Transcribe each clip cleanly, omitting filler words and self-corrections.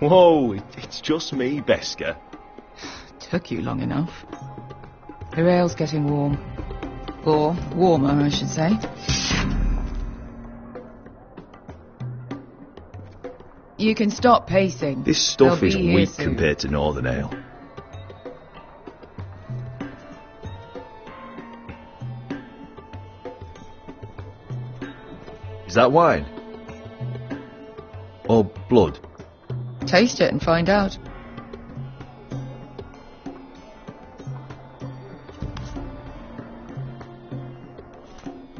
Whoa, it's just me, Beskha. Took you long enough. The rail's getting warm. Or warmer, I should say. You can stop pacing. This stuff They'll is be here weak soon. compared to Northern Ale. Is that wine? Or blood? Taste it and find out.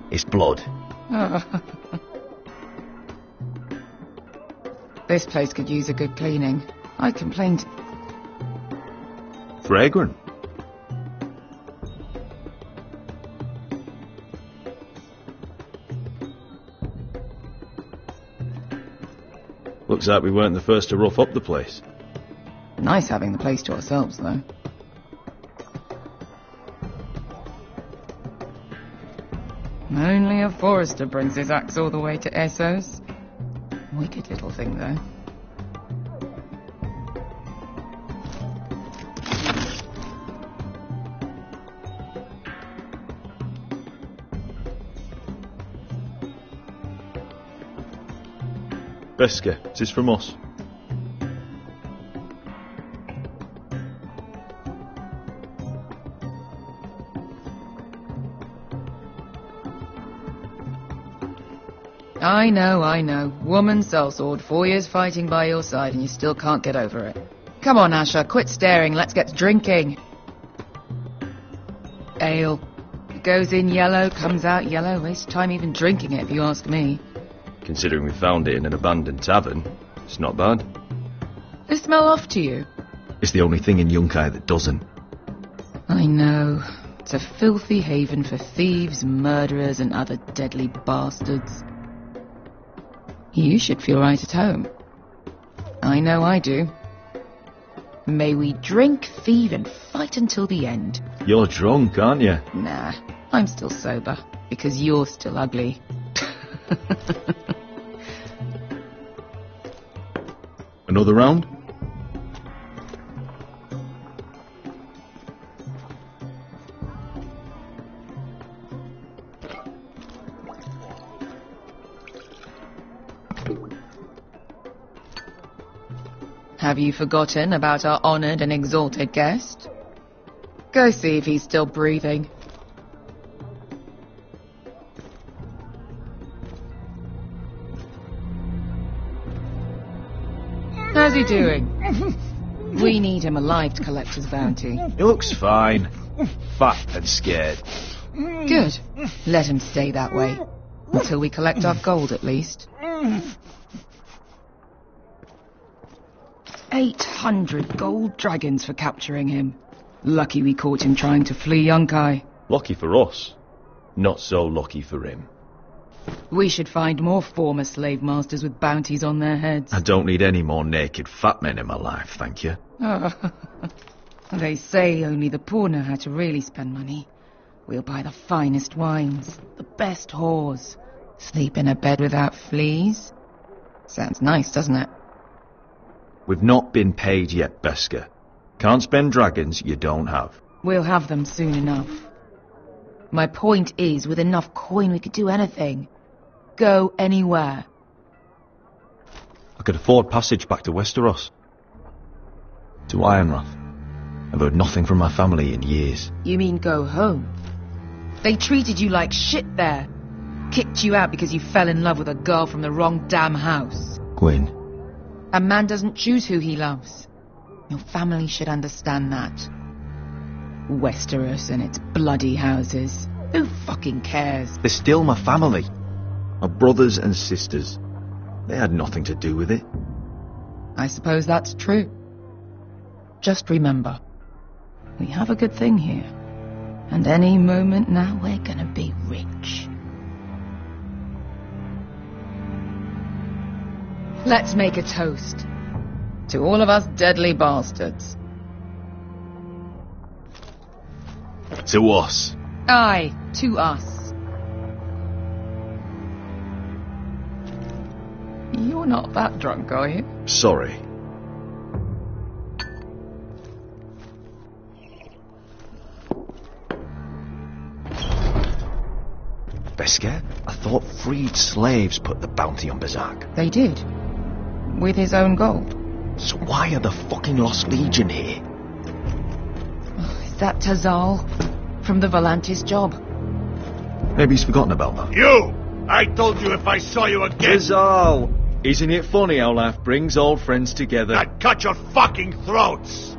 It's blood. This place could use a good cleaning. I complained. Fragrant. Looks like we weren't the first to rough up the place. Nice having the place to ourselves, though. Only a forester brings his axe all the way to Essos. Wicked little thing, though. Beskha, is this from us? I know. Woman sellsword, 4 years fighting by your side and you still can't get over it. Come on, Asher, quit staring, let's get to drinking. Ale. It goes in yellow, comes out yellow. Waste time even drinking it, if you ask me. Considering we found it in an abandoned tavern, it's not bad. Does it smell off to you? It's the only thing in Yunkai that doesn't. I know. It's a filthy haven for thieves, murderers and other deadly bastards. You should feel right at home. I know I do. May we drink, thieve and fight until the end. You're drunk, aren't you? Nah, I'm still sober, because you're still ugly. Another round? Have you forgotten about our honoured and exalted guest? Go see if he's still breathing. How's he doing? We need him alive to collect his bounty. He looks fine. Fat and scared. Good. Let him stay that way. Until we collect our gold, at least. 800 gold dragons for capturing him. Lucky we caught him trying to flee Yunkai. Lucky for us. Not so lucky for him. We should find more former slave masters with bounties on their heads. I don't need any more naked fat men in my life, thank you. They say only the poor know how to really spend money. We'll buy the finest wines, the best whores, sleep in a bed without fleas. Sounds nice, doesn't it? We've not been paid yet, Beskha. Can't spend dragons you don't have. We'll have them soon enough. My point is, with enough coin we could do anything. Go anywhere. I could afford passage back to Westeros. To Ironrath. I've heard nothing from my family in years. You mean go home? They treated you like shit there. Kicked you out because you fell in love with a girl from the wrong damn house. Gwyn. A man doesn't choose who he loves. Your family should understand that. Westeros and its bloody houses. Who fucking cares? They're still my family. My brothers and sisters. They had nothing to do with it. I suppose that's true. Just remember, We have a good thing here. And any moment now, we're gonna be rich. Let's make a toast. To all of us deadly bastards. To us. Aye, to us. You're not that drunk, are you? Sorry. Beskar, I thought freed slaves put the bounty on Berserk. They did. With his own gold. So why are the fucking Lost Legion here? Is that Tazal? From the Volantis job? Maybe he's forgotten about that. You! I told you if I saw you again, Rizal! Isn't it funny how life brings old friends together? I'd cut your fucking throats!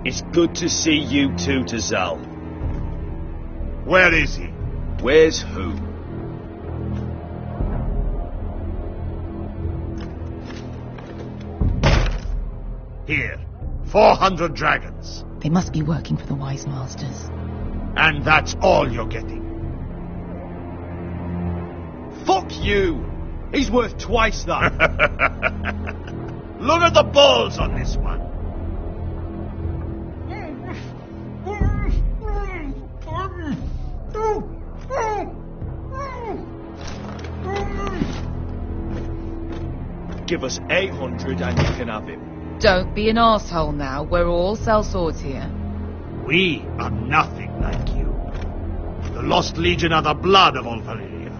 It's good to see you too, Tazal. Where is he? Where's who? Here. 400 dragons. They must be working for the Wise Masters. And that's all you're getting. Fuck you! He's worth twice that. Look at the balls on this one. Give us 800 and you can have him. Don't be an arsehole now. We're all sellswords here. We are nothing like you. The Lost Legion are the blood of all Valyria.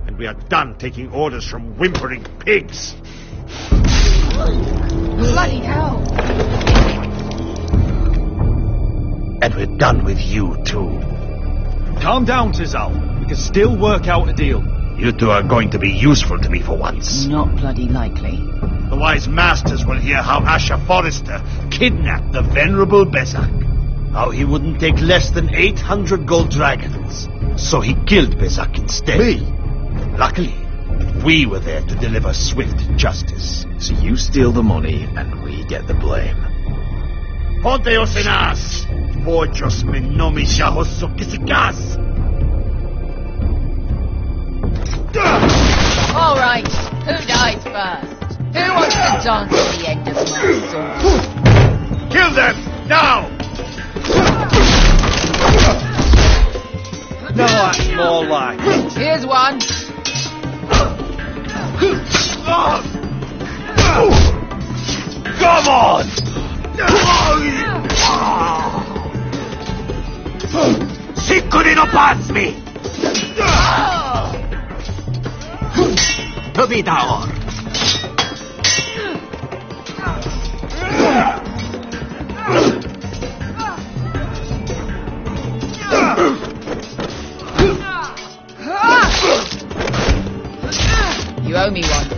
And we are done taking orders from whimpering pigs. Bloody hell! And we're done with you, too. Calm down, Tazal. We can still work out a deal. You two are going to be useful to me for once. Not bloody likely. The Wise Masters will hear how Asher Forrester kidnapped the venerable Bezak. How he wouldn't take less than 800 gold dragons. So he killed Bezak instead. Me? Luckily, we were there to deliver swift justice. So you steal the money and we get the blame. Ponteos en as! Bochos me nomisha hosokisikas! All right, who dies first? Who wants to dance at the end of my sword? Kill them! Now! No, that's more like it. Here's one. Come on! Siccuri no pasmi! Tobitaor! You owe me one.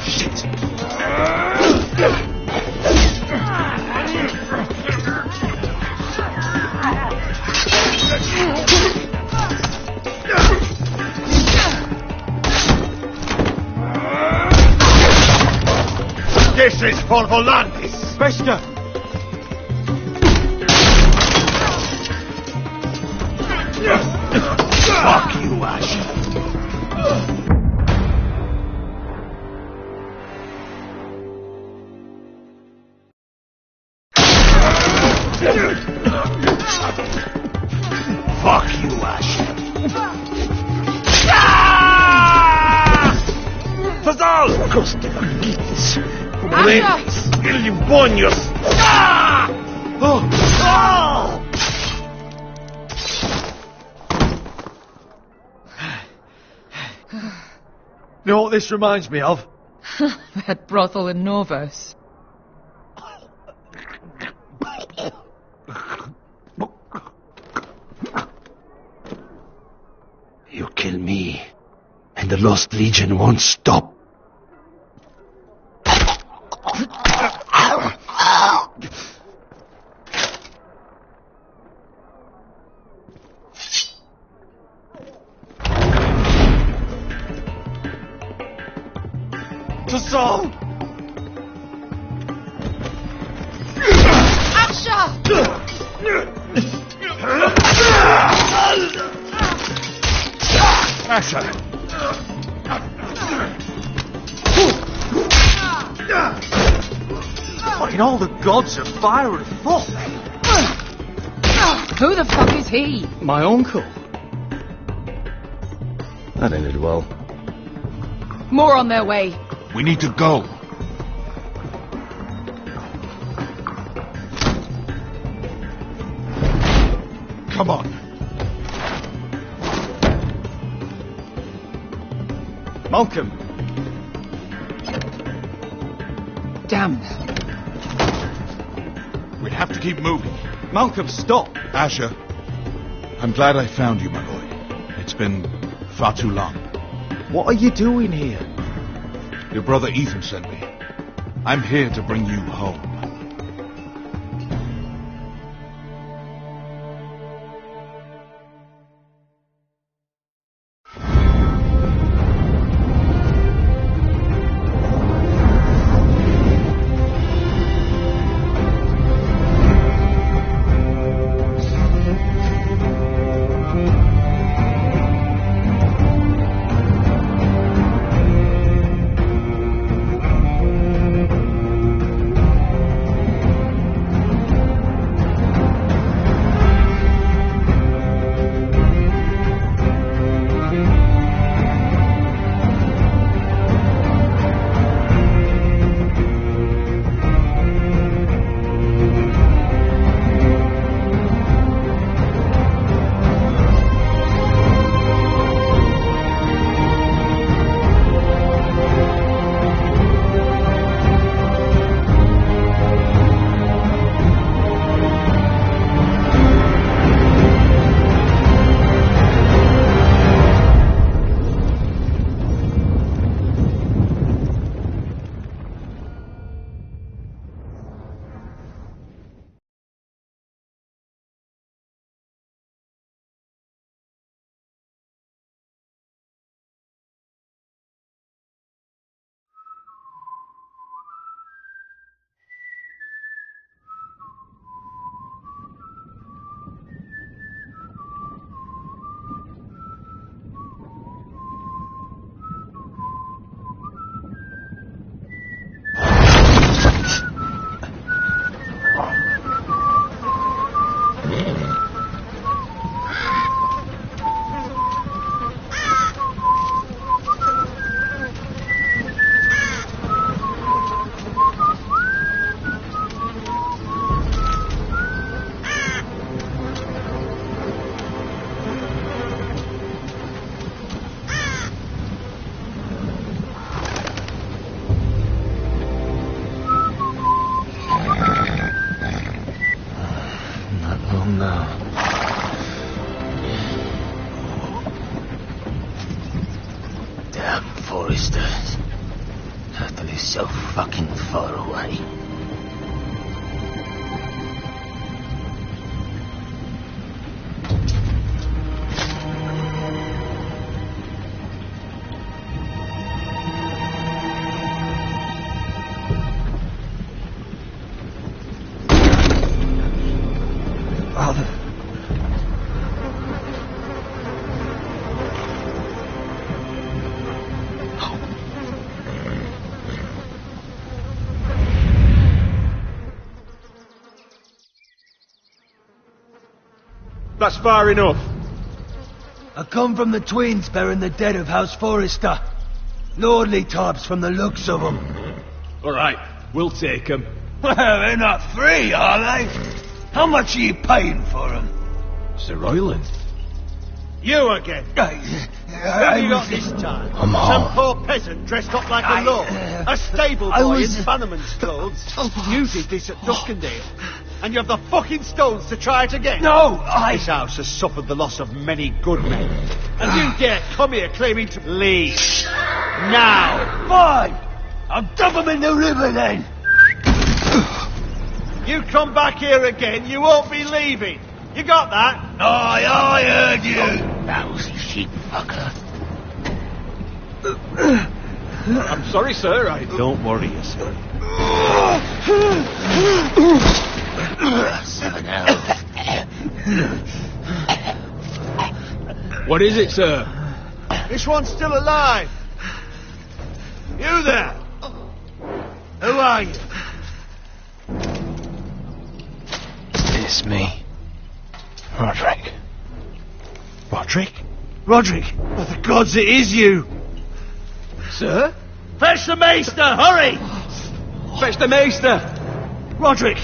Shit! This is for Volantis! Beskar! Fuck you, Asher! Fuck you, Asher! Tazal! Coste vaquitis! Cubrentes! Ilimbonios! You know what this reminds me of? That brothel in Norvos. You kill me, and the Lost Legion won't stop. soul! Asher! Asher! What in all the gods of fire and fuck? Who the fuck is he? My uncle. That ended well. More on their way. We need to go. Come on. Malcolm. Damn. We have to keep moving. Malcolm, stop. Asher, I'm glad I found you, my boy. It's been far too long. What are you doing here? Your brother Ethan sent me. I'm here to bring you home. So fucking far away. Father. That's far enough. I come from the twins bearing the dead of House Forrester. Lordly types from the looks of them. All right, we'll take them. Well, they're not free, are they? How much are you paying for them? Sir Royland. You again. Who have you got this time? Some poor peasant dressed up like a lord. A stable boy in Bannerman's clothes. You did this at Duskendale. And you have the fucking stones to try it again? No, This house has suffered the loss of many good men. And you dare come here claiming to leave. Now! Fine! I'll dump them in the river then! You come back here again, you won't be leaving. You got that? Aye, I heard you! Lousy sheep fucker. I'm sorry, sir. Don't worry yourself. 7 hours. What is it, sir? This one's still alive. You there? Who are you? It's me. Roderick. Roderick? Roderick! By the gods, it is you! Sir? Fetch the maester, hurry! Fetch the maester! Roderick!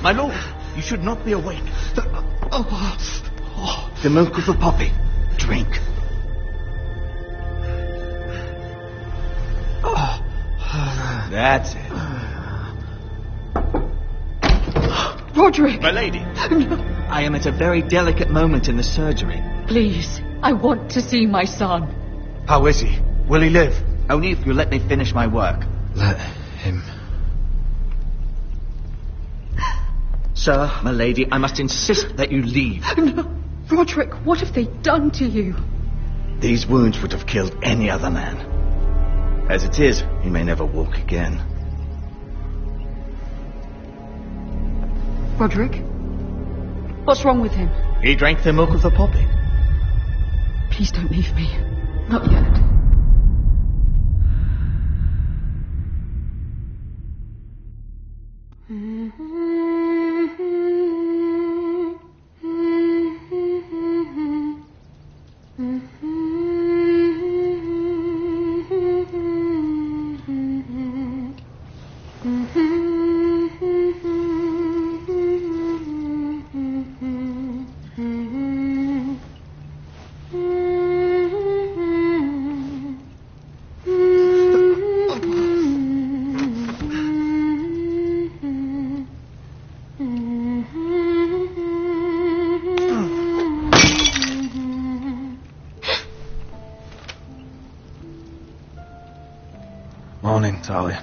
My lord, you should not be awake. The milk of the poppy. Drink. That's it. Roderick! My lady, I am at a very delicate moment in the surgery. Please, I want to see my son. How is he? Will he live? Only if you let me finish my work. Let him. Sir, my lady, I must insist that you leave. No. Roderick, what have they done to you? These wounds would have killed any other man. As it is, he may never walk again. Roderick? What's wrong with him? He drank the milk of the poppy. Please don't leave me. Not yet. Morning, Talia.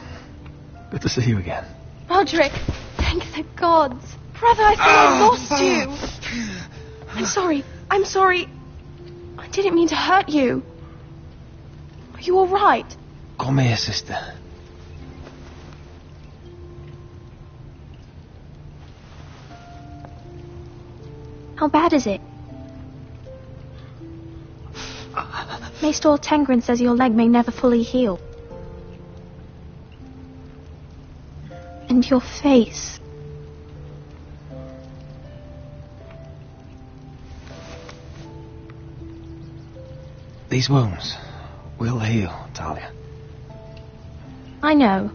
Good to see you again. Roderick, thank the gods. Brother, I thought I lost you. I'm sorry. I didn't mean to hurt you. Are you all right? Come here, sister. How bad is it? Maester Tengrin says your leg may never fully heal. And your face. These wounds will heal, Talia. I know.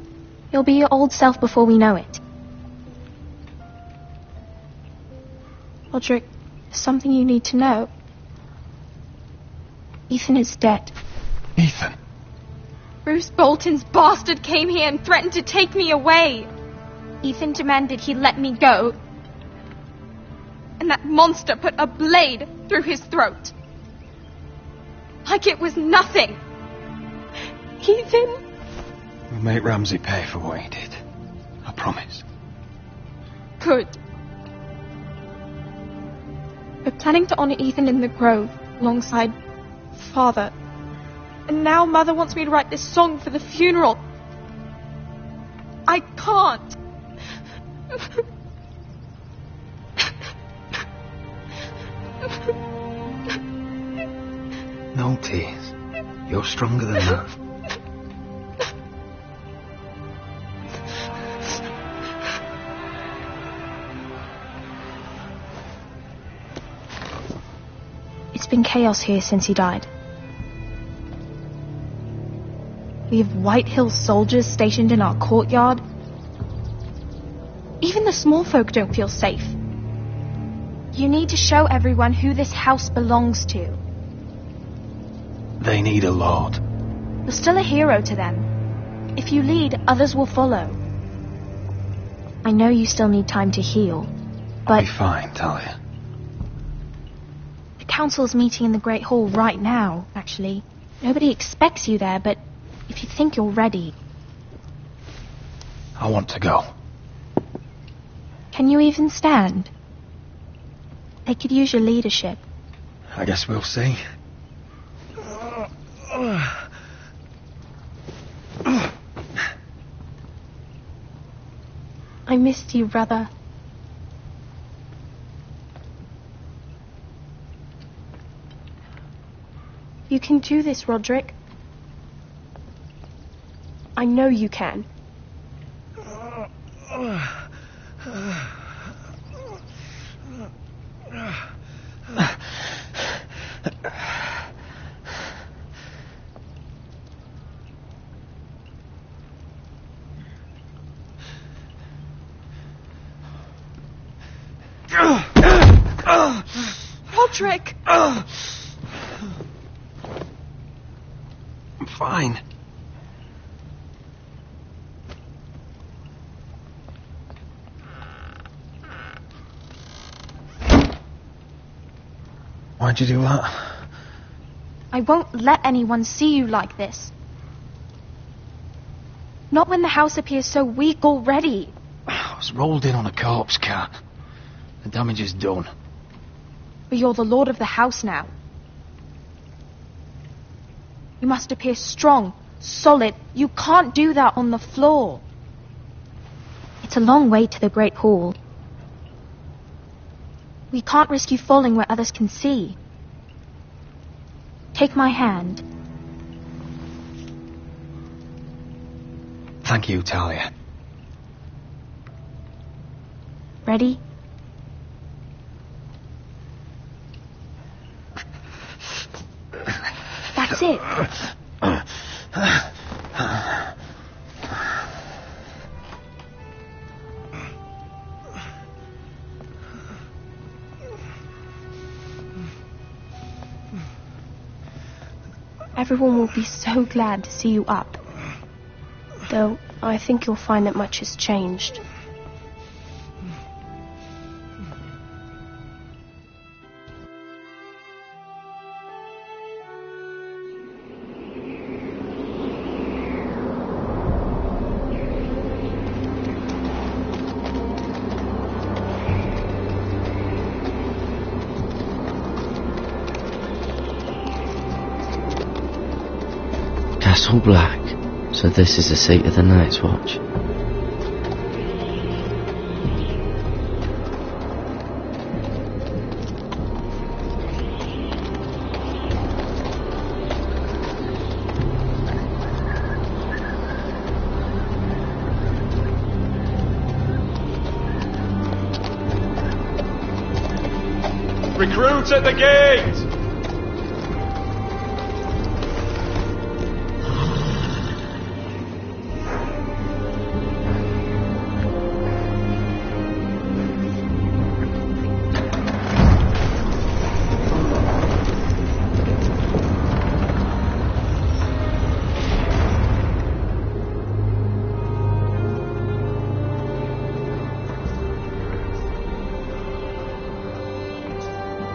You'll be your old self before we know it. Roderick, there's something you need to know. Ethan is dead. Ethan? Bruce Bolton's bastard came here and threatened to take me away. Ethan demanded he let me go. And that monster put a blade through his throat. Like it was nothing. Ethan... We'll make Ramsay pay for what he did. I promise. Good. We're planning to honor Ethan in the Grove alongside Father. And now Mother wants me to write this song for the funeral. I can't. No tears. You're stronger than that. It's been chaos here since he died. We have White Hill soldiers stationed in our courtyard. Even the small folk don't feel safe. You need to show everyone who this house belongs to. They need a lord. You're still a hero to them. If you lead, others will follow. I know you still need time to heal, but... I'll be fine, Talia. The council's meeting in the Great Hall right now, actually. Nobody expects you there, but if you think you're ready... I want to go. Can you even stand? They could use your leadership. I guess we'll see. I missed you, brother. You can do this, Roderick. I know you can. Roderick! I'm fine. Why'd you do that? I won't let anyone see you like this. Not when the house appears so weak already. I was rolled in on a corpse cart. The damage is done. But you're the lord of the house now. You must appear strong, solid. You can't do that on the floor. It's a long way to the Great Hall. We can't risk you falling where others can see. Take my hand. Thank you, Talia. Ready? That's it. Everyone will be so glad to see you up. Though, I think you'll find that much has changed. Castle Black. So this is the seat of the Night's Watch. Recruits at the gate!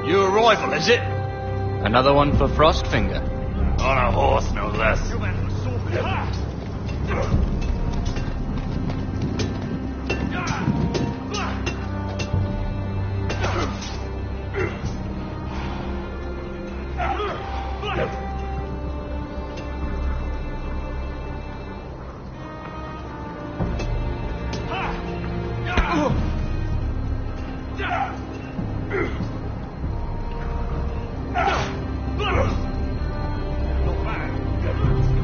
New arrival, is it? Another one for Frostfinger. On a horse, no less.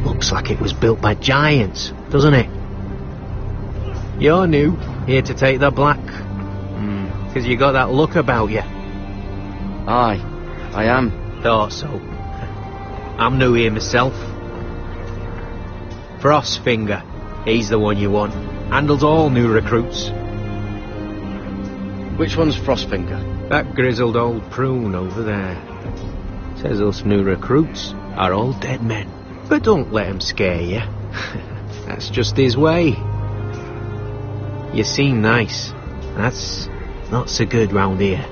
Looks like it was built by giants, doesn't it? You're new, here to take the black. 'Cause you got that look about you. Aye, I am. Thought so. I'm new here myself. Frostfinger, he's the one you want. Handles all new recruits. Which one's Frostfinger? That grizzled old prune over there. Says us new recruits are all dead men. But don't let him scare you. That's just his way. You seem nice. That's not so good round here.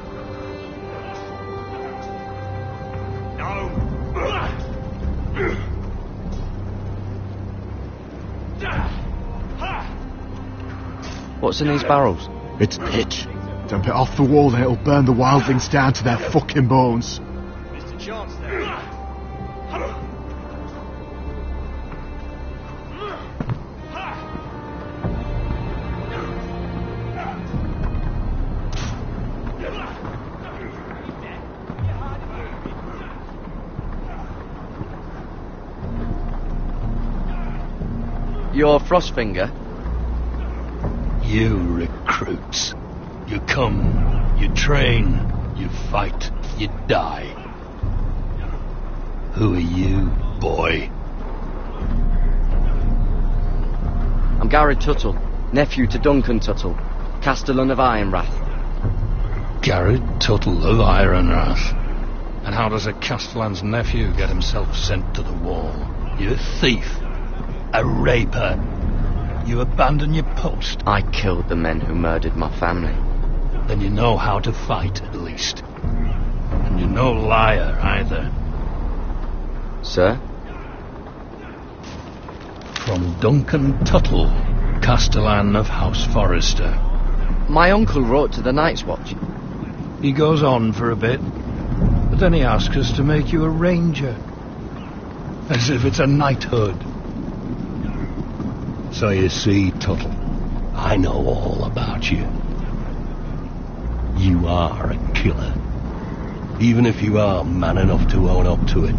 What's in these barrels? It's pitch. Dump it off the wall and it'll burn the wildlings down to their fucking bones. Mr. Chance there. You're Frostfinger? You recruits. You come, you train, you fight, you die. Who are you, boy? I'm Gary Tuttle, nephew to Duncan Tuttle, Castellan of Ironrath. Garrett Tuttle of Ironrath. And how does a Castellan's nephew get himself sent to the wall? You thief. A raper. You abandon your post. I killed the men who murdered my family. Then you know how to fight, at least. And you're no liar, either. Sir? From Duncan Tuttle, Castellan of House Forrester. My uncle wrote to the Night's Watch. He goes on for a bit, but then he asks us to make you a ranger. As if it's a knighthood. So you see, Tuttle, I know all about you. You are a killer. Even if you are man enough to own up to it.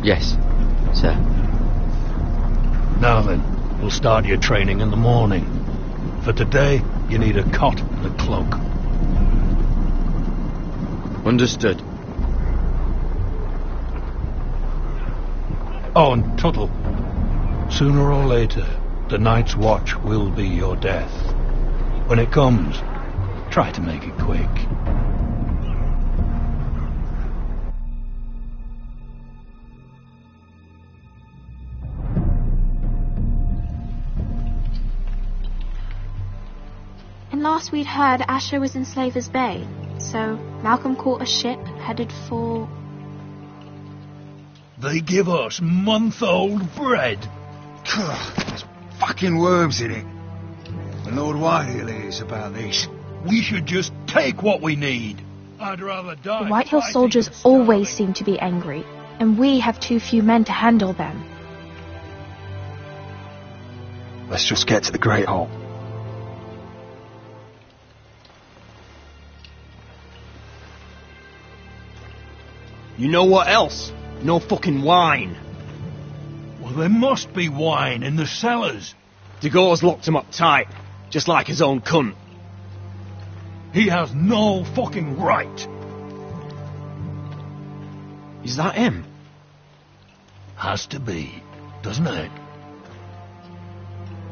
Yes, sir. Now then, we'll start your training in the morning. For today, you need a cot and a cloak. Understood. Oh, and Tuttle, sooner or later, the Night's Watch will be your death. When it comes, try to make it quick. And last we'd heard, Asher was in Slaver's Bay, so Malcolm caught a ship headed for... They give us month-old bread. There's fucking worms in it. And Lord Whitehill hears about this. We should just take what we need. I'd rather die. The Whitehill soldiers always seem to be angry, and we have too few men to handle them. Let's just get to the Great Hall. You know what else? No fucking wine. Well, there must be wine in the cellars. DeGaule's locked him up tight, just like his own cunt. He has no fucking right. Is that him? Has to be, doesn't it?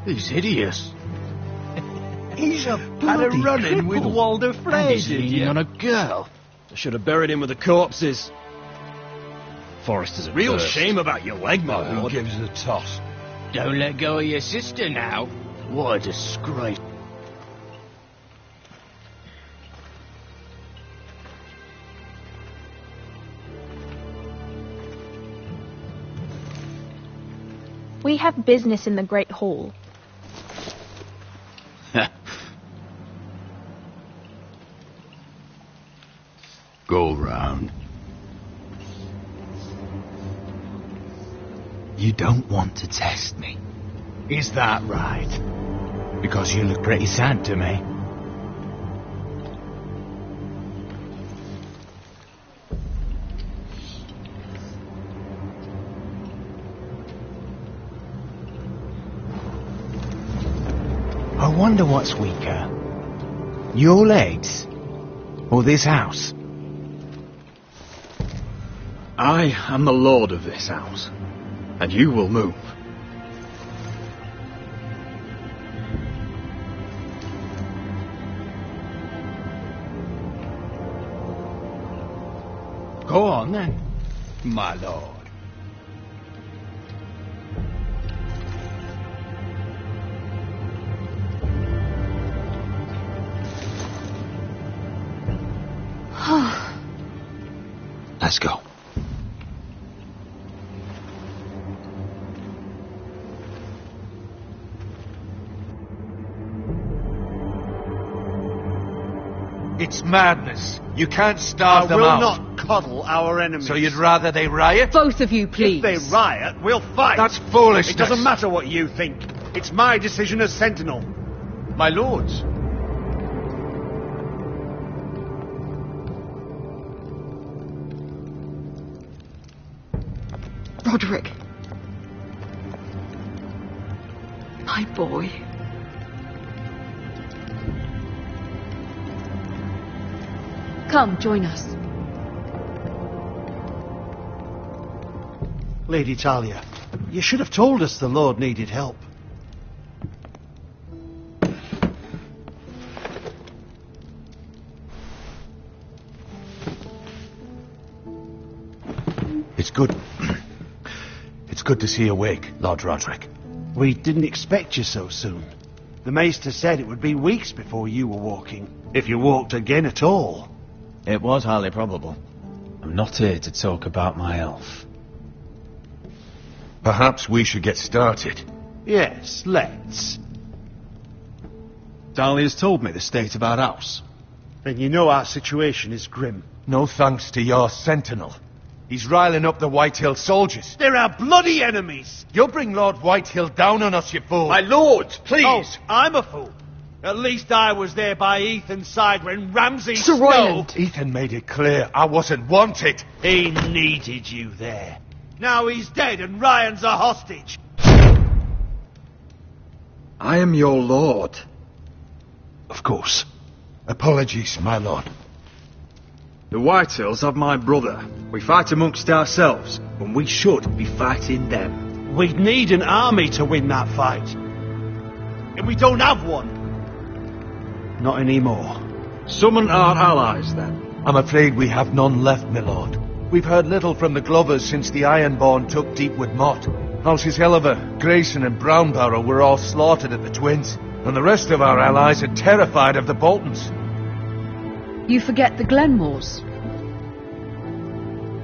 He's hideous. He's a Had a bloody run-in with cripple. Walder And Frey, he's did leaning you? on a girl. I should have buried him with the corpses. Forrester's a real shame about your leg, my Who lord. gives a toss? Don't let go of your sister now. What a disgrace. We have business in the Great Hall. Go round. You don't want to test me. Is that right? Because you look pretty sad to me. I wonder what's weaker. Your legs? Or this house? I am the lord of this house, and you will move. Go on then, my lord. Let's go. It's madness. You can't starve them out. I will not coddle our enemies. So you'd rather they riot? Both of you, please. If they riot, we'll fight. That's foolishness. It doesn't matter what you think. It's my decision as Sentinel. My lords. Roderick. My boy. Come, join us. Lady Talia, you should have told us the Lord needed help. It's good. It's good to see you awake, Lord Roderick. We didn't expect you so soon. The Maester said it would be weeks before you were walking, if you walked again at all. It was highly probable. I'm not here to talk about my elf. Perhaps we should get started. Yes, let's. Dahlia's told me the state of our house. Then you know our situation is grim. No thanks to your sentinel. He's riling up the Whitehill soldiers. They're our bloody enemies! You'll bring Lord Whitehill down on us, you fool! My lords, please! Oh, I'm a fool. At least I was there by Ethan's side when Ramsay Sir Royland. Ethan made it clear I wasn't wanted. He needed you there. Now he's dead and Ryan's a hostage. I am your lord. Of course. Apologies, my lord. The Whitehills have my brother. We fight amongst ourselves, when we should be fighting them. We'd need an army to win that fight. And we don't have one. Not anymore. Summon our allies, then. I'm afraid we have none left, my lord. We've heard little from the Glovers since the Ironborn took Deepwood Motte. Houses Helliver, Grayson and Brownbarrow were all slaughtered at the Twins, and the rest of our allies are terrified of the Boltons. You forget the Glenmores.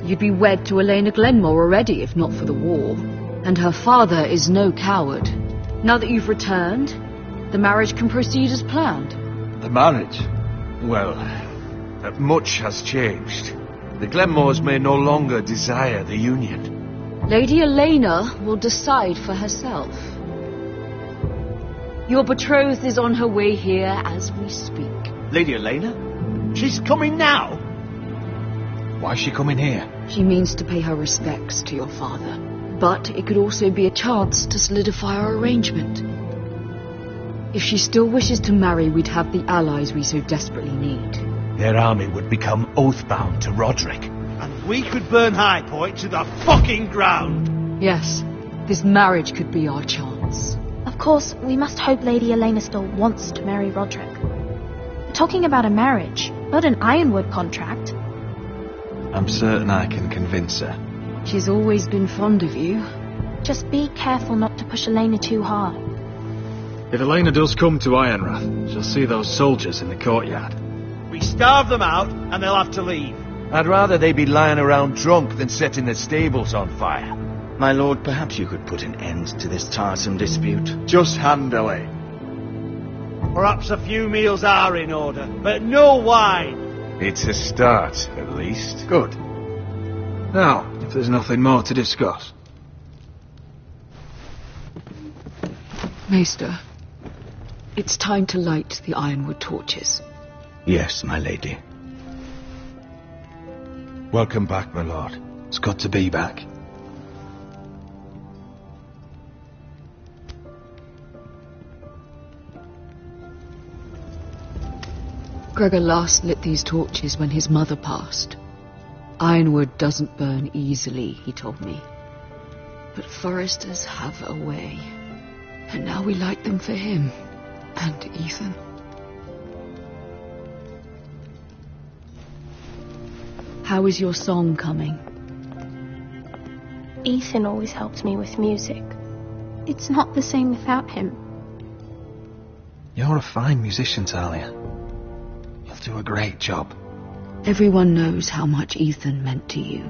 You'd be wed to Elena Glenmore already if not for the war. And her father is no coward. Now that you've returned, the marriage can proceed as planned. The marriage? Well, much has changed. The Glenmores may no longer desire the union. Lady Elena will decide for herself. Your betrothed is on her way here as we speak. Lady Elena? She's coming now. Why is she coming here? She means to pay her respects to your father. But it could also be a chance to solidify our arrangement. If she still wishes to marry, we'd have the allies we so desperately need. Their army would become oath-bound to Roderick. And we could burn High Point to the fucking ground. Yes, this marriage could be our chance. Of course, we must hope Lady Elena still wants to marry Roderick. We're talking about a marriage, not an Ironwood contract. I'm certain I can convince her. She's always been fond of you. Just be careful not to push Elena too hard. If Elena does come to Ironrath, she'll see those soldiers in the courtyard. We starve them out, and they'll have to leave. I'd rather they be lying around drunk than setting the stables on fire. My lord, perhaps you could put an end to this tiresome dispute. Just hand away. Perhaps a few meals are in order, but no wine. It's a start, at least. Good. Now, if there's nothing more to discuss. Maester, it's time to light the Ironwood torches. Yes, my lady. Welcome back, my lord. It's good to be back. Gregor last lit these torches when his mother passed. Ironwood doesn't burn easily, he told me. But foresters have a way. And now we light them for him and Ethan. How is your song coming? Ethan always helped me with music. It's not the same without him. You're a fine musician, Talia. You'll do a great job. Everyone knows how much Ethan meant to you.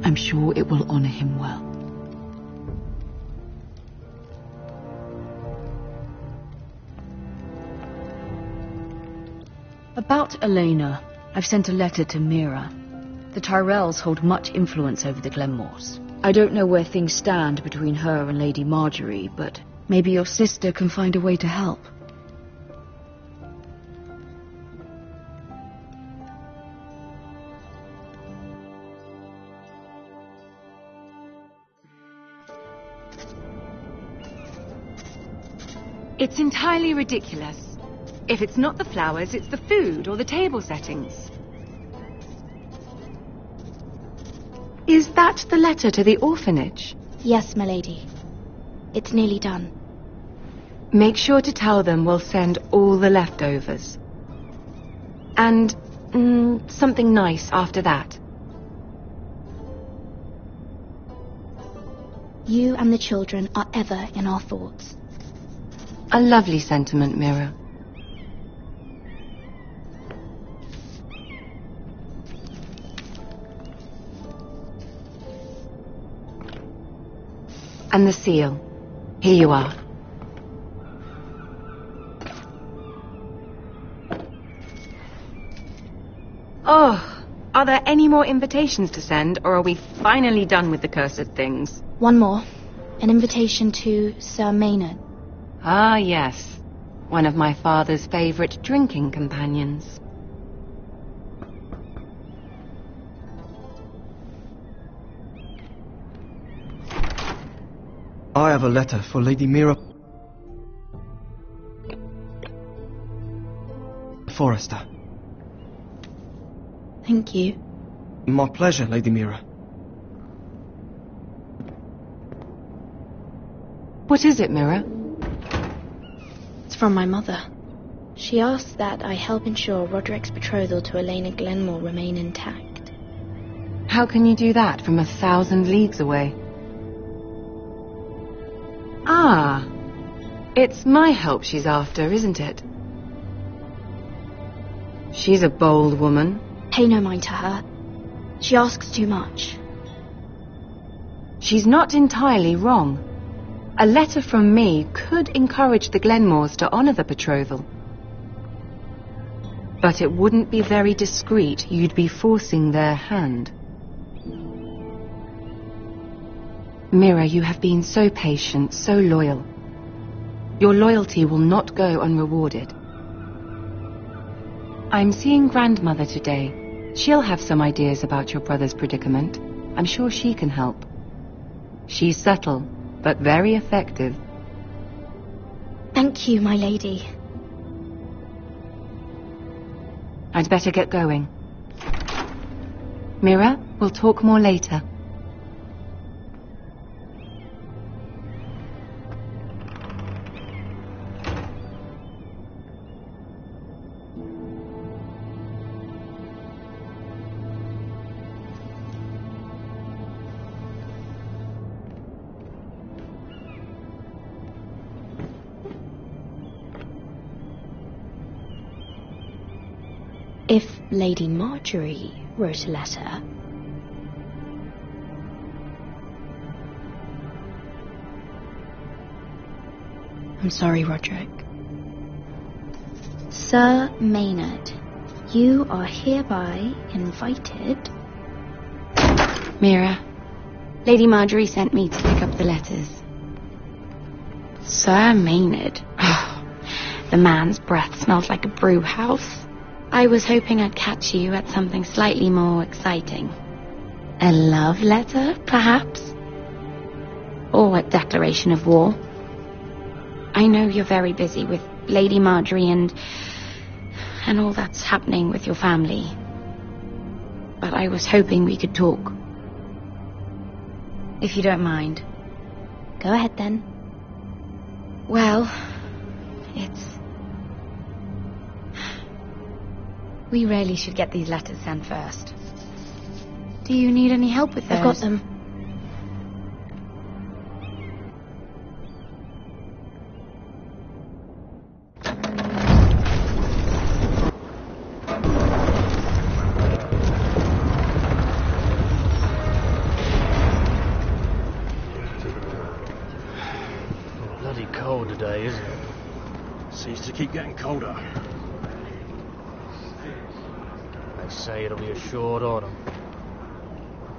I'm sure it will honor him well. About Elena, I've sent a letter to Mira. The Tyrells hold much influence over the Glenmores. I don't know where things stand between her and Lady Marjorie, but maybe your sister can find a way to help. It's entirely ridiculous. If it's not the flowers, it's the food or the table settings. Is that the letter to the orphanage? Yes, my lady. It's nearly done. Make sure to tell them we'll send all the leftovers. And something nice after that. You and the children are ever in our thoughts. A lovely sentiment, Mira. And the seal. Here you are. Oh, are there any more invitations to send, or are we finally done with the cursed things? One more. An invitation to Sir Maynard. Ah, yes. One of my father's favorite drinking companions. I have a letter for Lady Mira Forrester. Thank you. My pleasure, Lady Mira. What is it, Mira? It's from my mother. She asks that I help ensure Roderick's betrothal to Elena Glenmore remain intact. How can you do that from 1,000 leagues away? Ah, it's my help she's after, isn't it? She's a bold woman. Pay no mind to her. She asks too much. She's not entirely wrong. A letter from me could encourage the Glenmores to honor the betrothal. But it wouldn't be very discreet. You'd be forcing their hand. Mira, you have been so patient, so loyal. Your loyalty will not go unrewarded. I'm seeing Grandmother today. She'll have some ideas about your brother's predicament. I'm sure she can help. She's subtle, but very effective. Thank you, my lady. I'd better get going. Mira, we'll talk more later. If Lady Marjorie wrote a letter... I'm sorry, Roderick. Sir Maynard, you are hereby invited... Mira, Lady Marjorie sent me to pick up the letters. Sir Maynard? Oh, the man's breath smells like a brew house. I was hoping I'd catch you at something slightly more exciting. A love letter, perhaps? Or a declaration of war? I know you're very busy with Lady Marjorie and all that's happening with your family. But I was hoping we could talk. If you don't mind. Go ahead, then. Well, we really should get these letters sent first. Do you need any help with those? I've got them. Bloody cold today, isn't it? Seems to keep getting colder. They say it'll be a short autumn.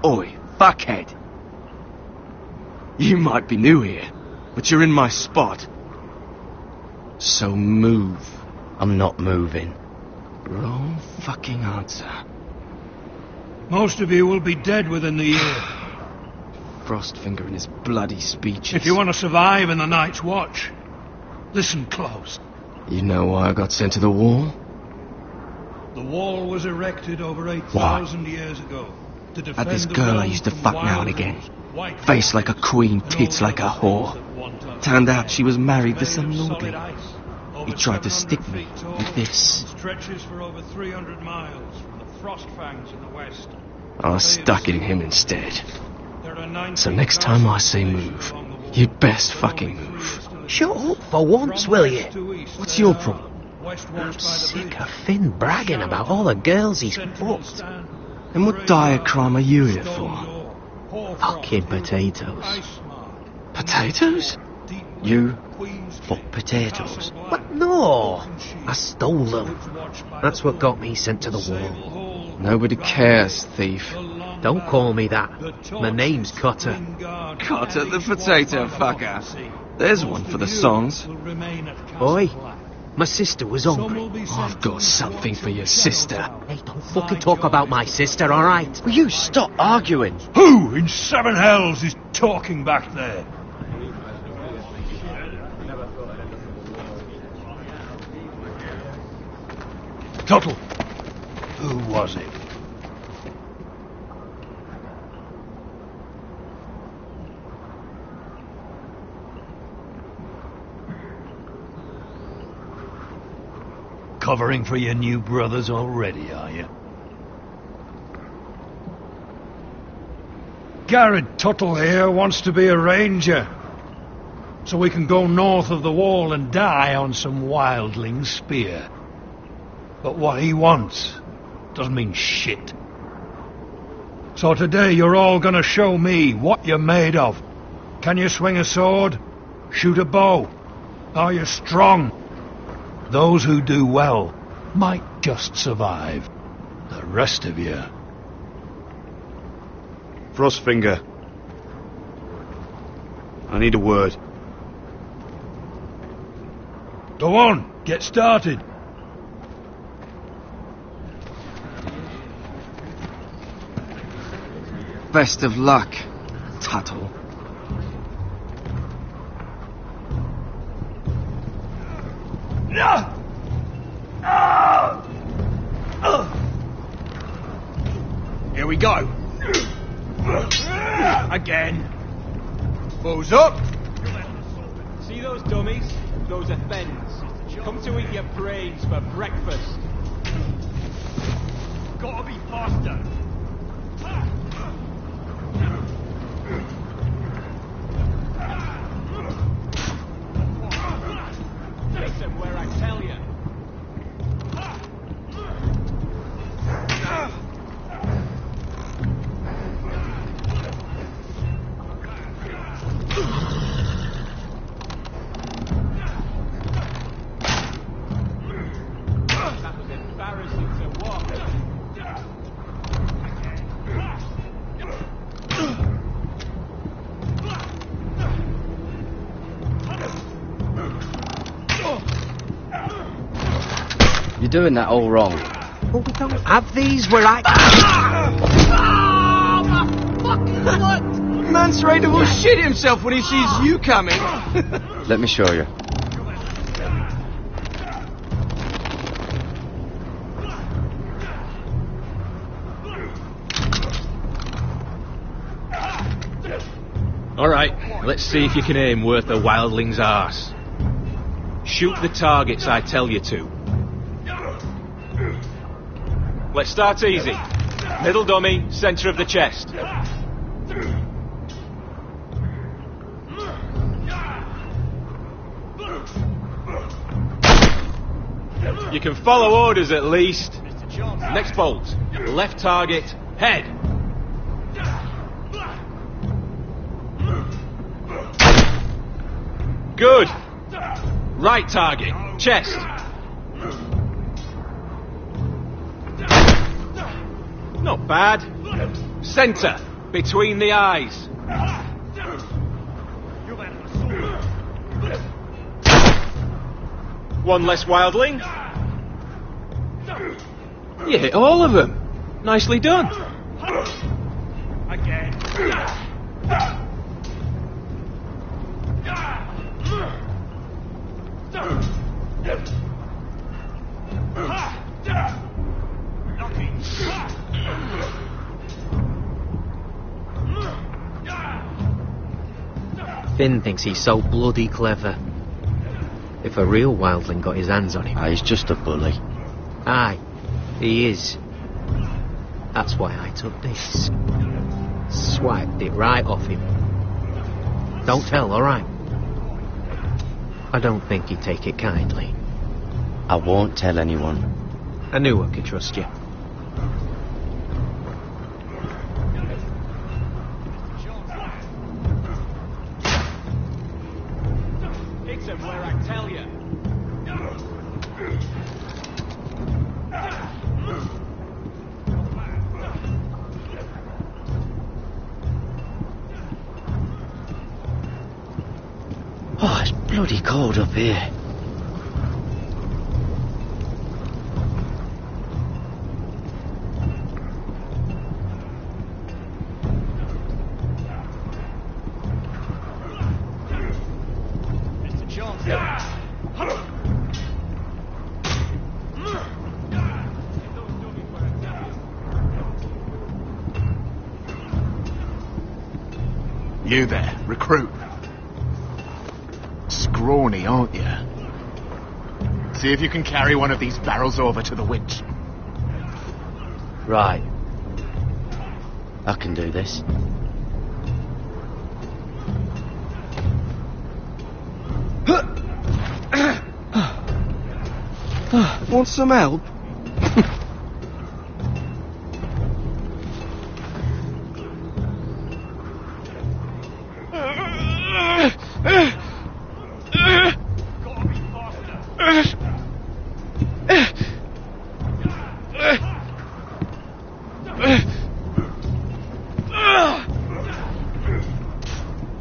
Oi, fuckhead. You might be new here, but you're in my spot. So move. I'm not moving. Wrong fucking answer. Most of you will be dead within the year. Frostfinger and his bloody speeches. If you want to survive in the Night's Watch, listen close. You know why I got sent to the wall? The wall was erected over 8,000 years ago to defend Had this the girl I realm used to from fuck now and again. white Face like a queen, tits like a whore. Turned out she was married to some lordly. He tried to stick me with this. Stretches for over 300 miles from the Frostfangs in the west. I stuck in him instead. So next time I say move, you'd best fucking move. Shut up for once, will you? What's your problem? I'm sick of Finn bragging about all the girls he's fucked. And what dire crime are you here for? Fucking potatoes. Potatoes? You fuck potatoes? What? No! I stole them. That's what got me sent to the wall. Nobody cares, thief. Don't call me that. My name's Cotter. Cotter the potato fucker. There's one for the songs. Boy, my sister was hungry. I've got something for your sister. Hey, don't fucking talk about my sister, alright? Will you stop arguing? Who in seven hells is talking back there? Tuttle. Who was it? Covering for your new brothers already, are you? Garrett Tuttle here wants to be a ranger, so we can go north of the wall and die on some wildling spear. But what he wants doesn't mean shit. So today you're all gonna show me what you're made of. Can you swing a sword? Shoot a bow? Are you strong? Those who do well might just survive. The rest of you... Frostfinger. I need a word. Go on, get started. Best of luck, Tuttle. Here we go. Again. Bows up. See those dummies? Those are Fens. Come to eat your brains for breakfast. Gotta be faster. Listen where I tell you. That was embarrassing to watch. You're doing that all wrong. But we don't have these where I... Man's ready to shit himself when he sees you coming. Let me show you. Alright, let's see if you can aim worth a wildling's arse. Shoot the targets I tell you to. Let's start easy. Middle dummy, centre of the chest. You can follow orders at least. Next bolt. Left target. Head. Good. Right target. Chest. Not bad. Centre. Between the eyes. One less wildling. You hit all of them. Nicely done. Again. Finn thinks he's so bloody clever. If a real wildling got his hands on him... He's just a bully. Aye, he is. That's why I took this. Swiped it right off him. Don't tell, alright? I don't think he'd take it kindly. I won't tell anyone. I knew I could trust you. Hit him where I tell you. Oh, it's bloody cold up here. You there, recruit. Scrawny, aren't you? See if you can carry one of these barrels over to the winch. Right. I can do this. Want some help?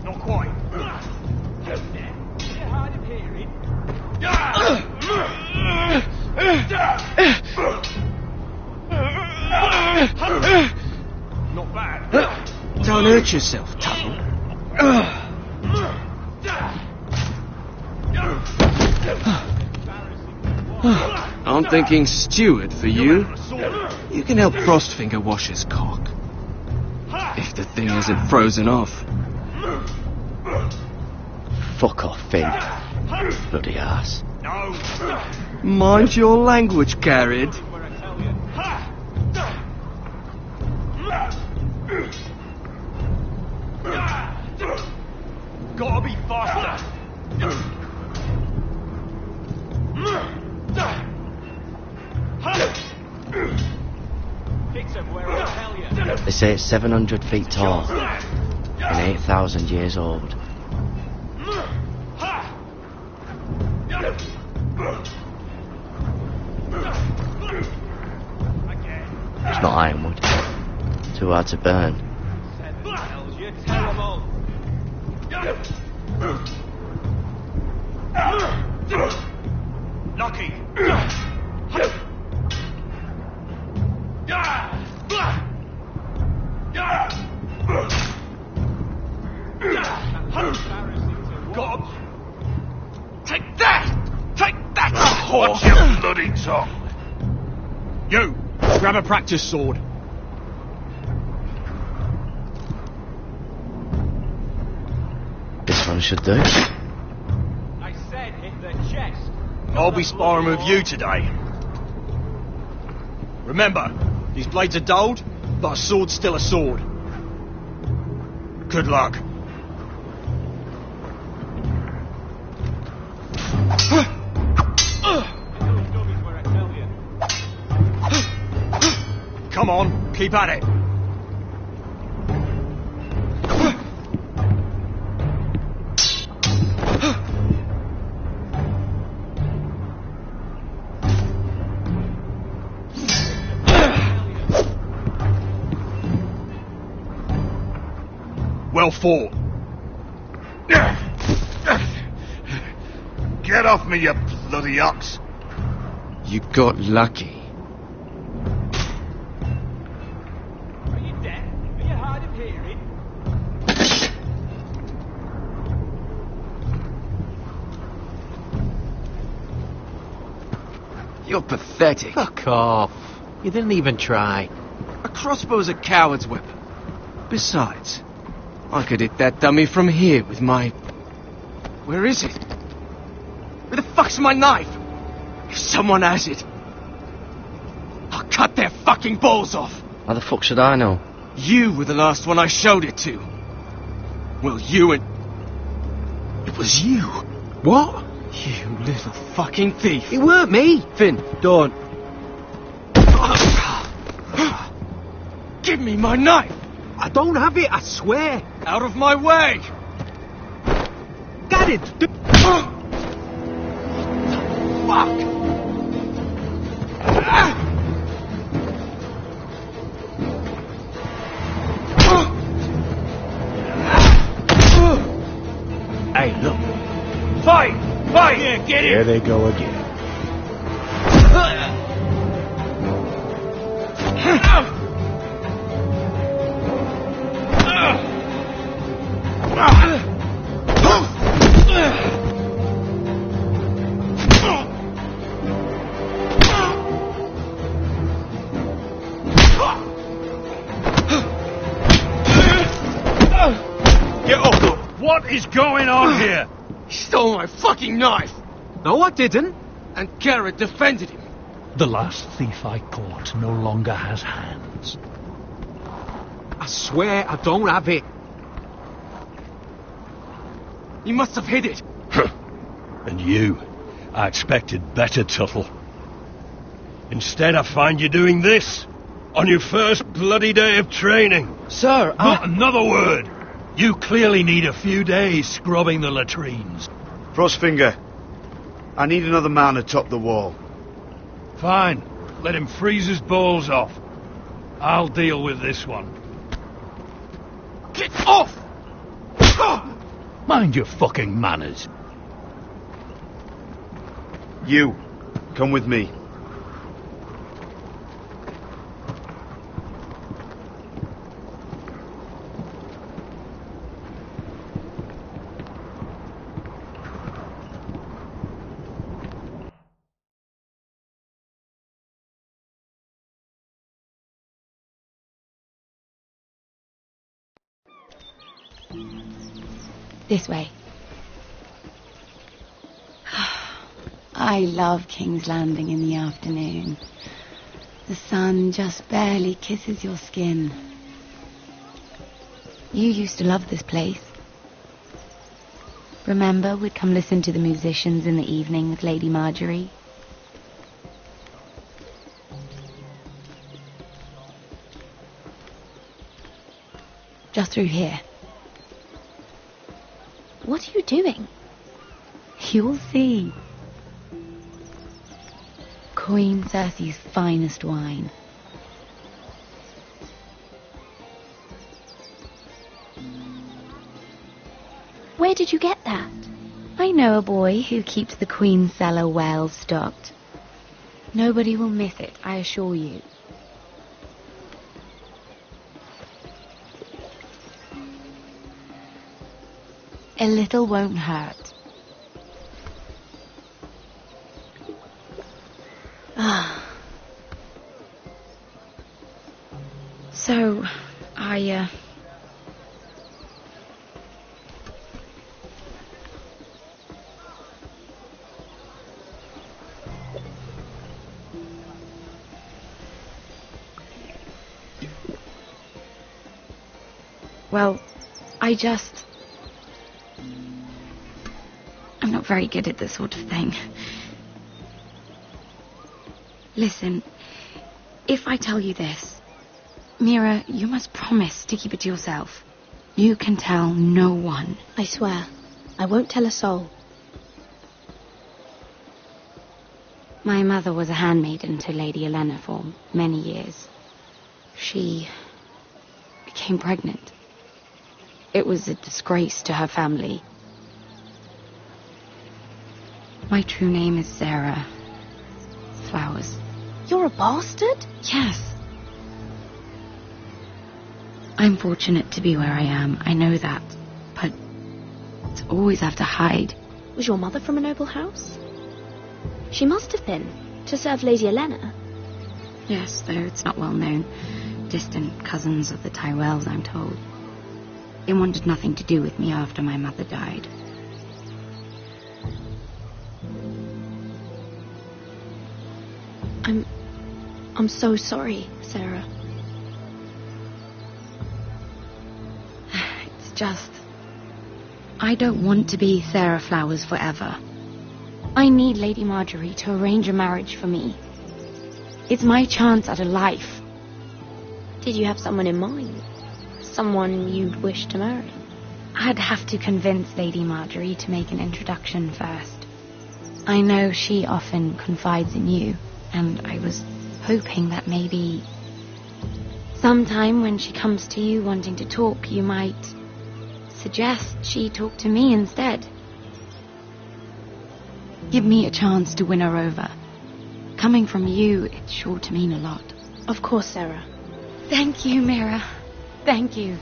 Not quite. Not bad. Don't hurt yourself, Tuttle. I'm thinking steward for you. You can help Frostfinger wash his cock. If the thing isn't frozen off. Fuck off, Finn. Bloody ass. Mind your language, Garrett. Gotta be faster. They say it's 700 feet tall and 8,000 years old. It's not ironwood. Too hard to burn. Lucky. Take that! Take that! Watch your bloody tongue! You! Grab a practice sword. This one should do. I said hit the chest. I'll be sparring with you today. Remember, these blades are dulled, but a sword's still a sword. Good luck. Come on, keep at it. Well fought. Get off me, you bloody ox. You got lucky. Are you deaf? Are you hard of hearing? You're pathetic. Fuck off. You didn't even try. A crossbow's a coward's weapon. Besides, I could hit that dummy from here with my... Where is it? Where the fuck's my knife? If someone has it, I'll cut their fucking balls off. How the fuck should I know? You were the last one I showed it to. Well, you and... It was you. What? You little fucking thief. It weren't me. Finn, don't. Give me my knife. I don't have it, I swear. Out of my way. Got it. Fuck. Hey, look. Fight! Fight! Yeah, get it! Here they go again. Get off! What is going on here? He stole my fucking knife. No, I didn't. And Garrett defended him. The last thief I caught no longer has hands. I swear I don't have it. You must have hid it. And you, I expected better, Tuttle. Instead, I find you doing this on your first bloody day of training. Sir, Not another word. You clearly need a few days scrubbing the latrines. Frostfinger, I need another man atop the wall. Fine. Let him freeze his balls off. I'll deal with this one. Get off! Mind your fucking manners. You, come with me. This way. I love King's Landing in the afternoon. The sun just barely kisses your skin. You used to love this place. Remember, we'd come listen to the musicians in the evening with Lady Marjorie? Just through here. What are you doing? You'll see. Queen Cersei's finest wine. Where did you get that? I know a boy who keeps the Queen's cellar well stocked. Nobody will miss it, I assure you. A little won't hurt. So, well, I'm not very good at this sort of thing. Listen, if I tell you this, Mira, you must promise to keep it to yourself. You can tell no one. I swear, I won't tell a soul. My mother was a handmaiden to Lady Elena for many years. She became pregnant. It was a disgrace to her family. My true name is Sarah Flowers. You're a bastard? Yes. I'm fortunate to be where I am, I know that. But to always have to hide. Was your mother from a noble house? She must have been, to serve Lady Elena. Yes, though it's not well known. Distant cousins of the Tyrells, I'm told. They wanted nothing to do with me after my mother died. I'm so sorry, Sarah. It's just... I don't want to be Sarah Flowers forever. I need Lady Marjorie to arrange a marriage for me. It's my chance at a life. Did you have someone in mind? Someone you'd wish to marry? I'd have to convince Lady Marjorie to make an introduction first. I know she often confides in you, and I was hoping that maybe sometime when she comes to you wanting to talk, you might suggest she talk to me instead. Give me a chance to win her over. Coming from you, it's sure to mean a lot. Of course, Sarah. Thank you, Mira. Thank you.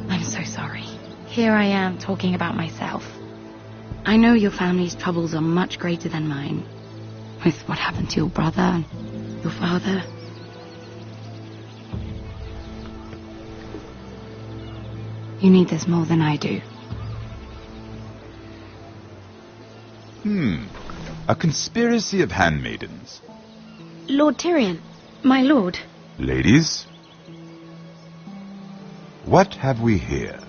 I'm so sorry. Here I am talking about myself. I know your family's troubles are much greater than mine. With what happened to your brother and your father. You need this more than I do. A conspiracy of handmaidens. Lord Tyrion. My lord. Ladies, what have we here?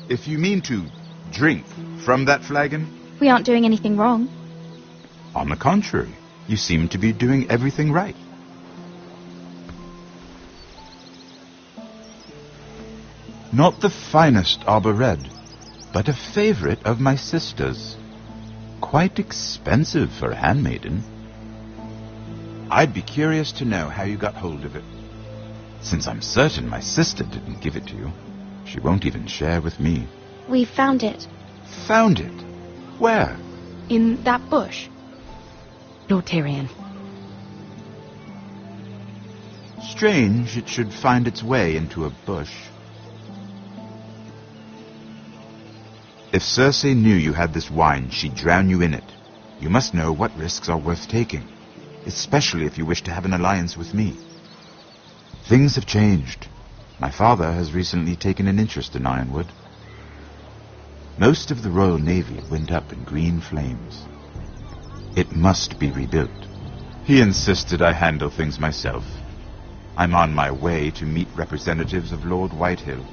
If you mean to drink from that flagon? We aren't doing anything wrong. On the contrary, you seem to be doing everything right. Not the finest arbor red, but a favorite of my sister's. Quite expensive for a handmaiden. I'd be curious to know how you got hold of it. Since I'm certain my sister didn't give it to you, she won't even share with me. We found it. Found it? Where? In that bush. Lord Tyrion. Strange it should find its way into a bush. If Cersei knew you had this wine, she'd drown you in it. You must know what risks are worth taking, especially if you wish to have an alliance with me. Things have changed. My father has recently taken an interest in Ironwood. Most of the Royal Navy went up in green flames. It must be rebuilt. He insisted I handle things myself. I'm on my way to meet representatives of Lord Whitehill.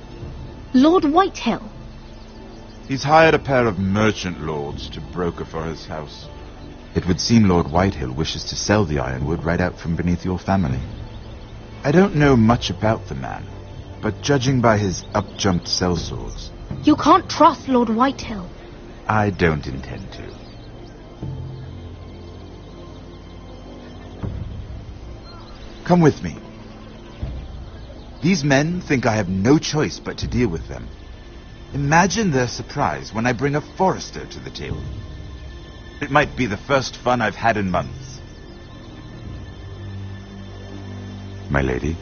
Lord Whitehill? He's hired a pair of merchant lords to broker for his house. It would seem Lord Whitehill wishes to sell the Ironwood right out from beneath your family. I don't know much about the man, but judging by his up-jumped sellswords... You can't trust Lord Whitehill. I don't intend to. Come with me. These men think I have no choice but to deal with them. Imagine their surprise when I bring a forester to the table. It might be the first fun I've had in months. My lady.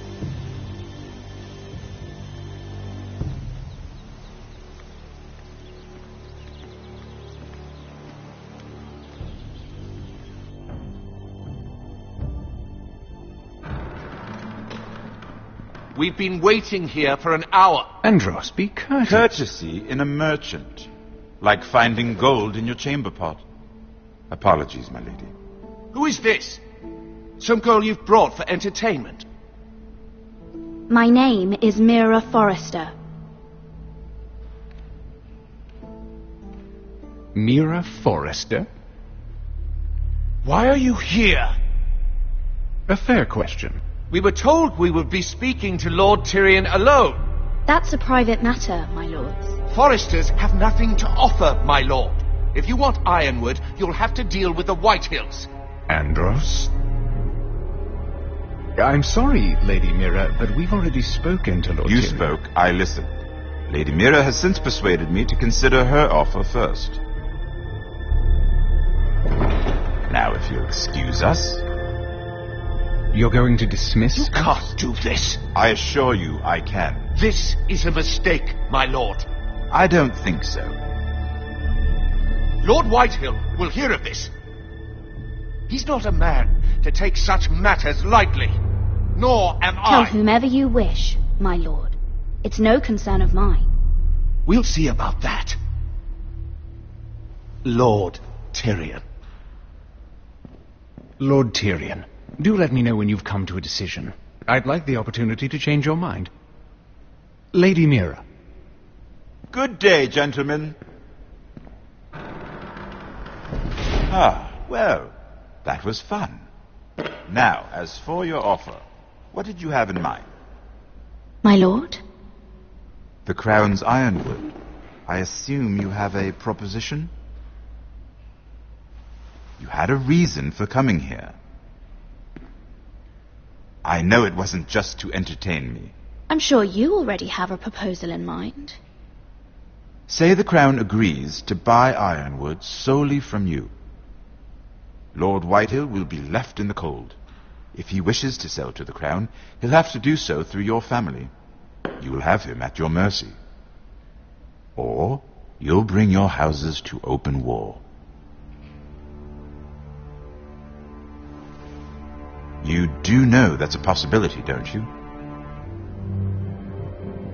We've been waiting here for an hour. Andros, be courteous. Courtesy in a merchant. Like finding gold in your chamber pot. Apologies, my lady. Who is this? Some girl you've brought for entertainment? My name is Mira Forrester. Mira Forrester? Why are you here? A fair question. We were told we would be speaking to Lord Tyrion alone. That's a private matter, my lords. Foresters have nothing to offer, my lord. If you want Ironwood, you'll have to deal with the Whitehills. Andros? I'm sorry, Lady Mira, but we've already spoken to Lord You Tyrion. spoke, I listened. Lady Mira has since persuaded me to consider her offer first. Now, if you'll excuse us... You're going to dismiss? You can't do this. I assure you I can. This is a mistake, my lord. I don't think so. Lord Whitehill will hear of this. He's not a man to take such matters lightly. Nor am Tell I. whomever you wish, my lord. It's no concern of mine. We'll see about that. Lord Tyrion. Lord Tyrion, do let me know when you've come to a decision. I'd like the opportunity to change your mind. Lady Mira. Good day, gentlemen. Well, that was fun. Now, as for your offer, what did you have in mind? My lord? The Crown's Ironwood. I assume you have a proposition? You had a reason for coming here. I know it wasn't just to entertain me. I'm sure you already have a proposal in mind. Say the Crown agrees to buy Ironwood solely from you. Lord Whitehill will be left in the cold. If he wishes to sell to the Crown, he'll have to do so through your family. You will have him at your mercy. Or you'll bring your houses to open war. You do know that's a possibility, don't you?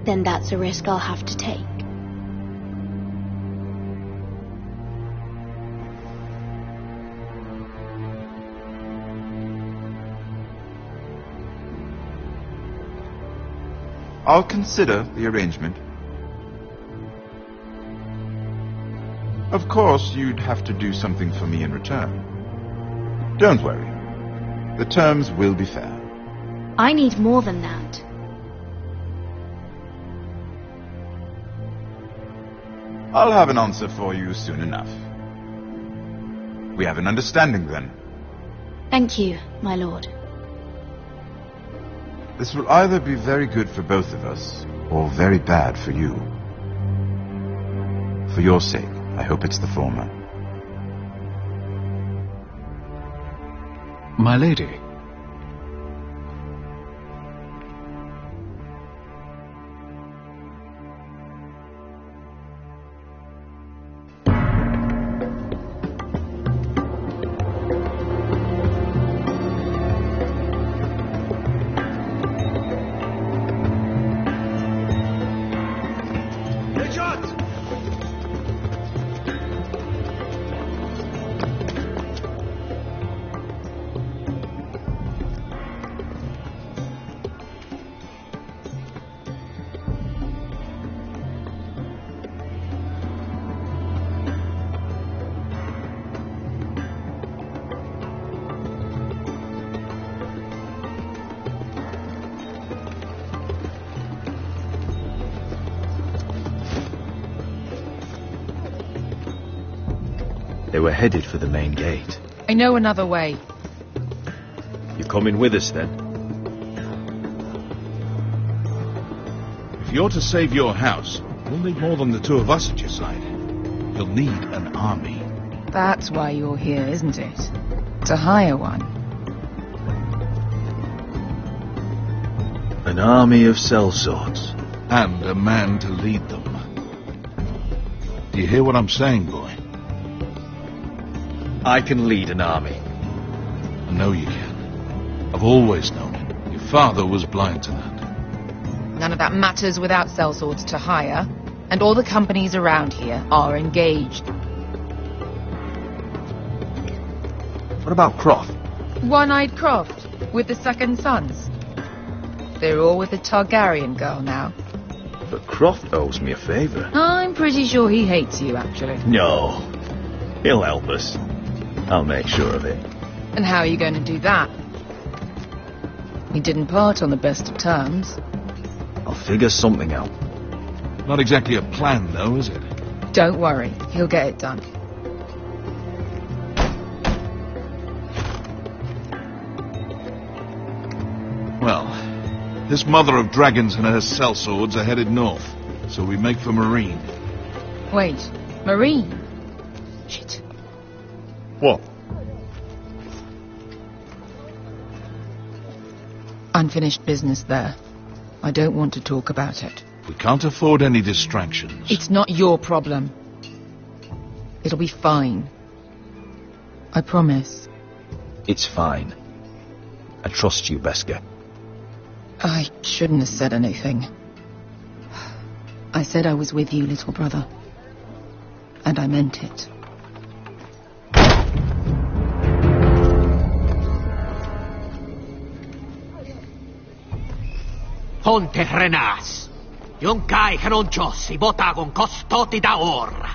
Then that's a risk I'll have to take. I'll consider the arrangement. Of course, you'd have to do something for me in return. Don't worry. The terms will be fair. I need more than that. I'll have an answer for you soon enough. We have an understanding then. Thank you, my lord. This will either be very good for both of us, or very bad for you. For your sake, I hope it's the former. My lady. They were headed for the main gate. I know another way. You coming with us then? If you're to save your house, you'll need more than the two of us at your side. You'll need an army. That's why you're here, isn't it? To hire one. An army of sellswords. And a man to lead them. Do you hear what I'm saying, boy? I can lead an army. I know you can. I've always known it. Your father was blind to that. None of that matters without sellswords to hire, and all the companies around here are engaged. What about Croft? One-eyed Croft, with the Second Sons. They're all with the Targaryen girl now. But Croft owes me a favour. I'm pretty sure he hates you, actually. No. He'll help us. I'll make sure of it. And how are you going to do that? We didn't part on the best of terms. I'll figure something out. Not exactly a plan, though, is it? Don't worry, he'll get it done. Well, this mother of dragons and her sellswords are headed north, so we make for Marine. Wait, Marine? Shit. What? Unfinished business there. I don't want to talk about it. We can't afford any distractions. It's not your problem. It'll be fine. I promise. It's fine. I trust you, Beskha. I shouldn't have said anything. I said I was with you, little brother. And I meant it. Ponte Renas. Yonkai Hronchos, Ibotagon Costoti da Orra.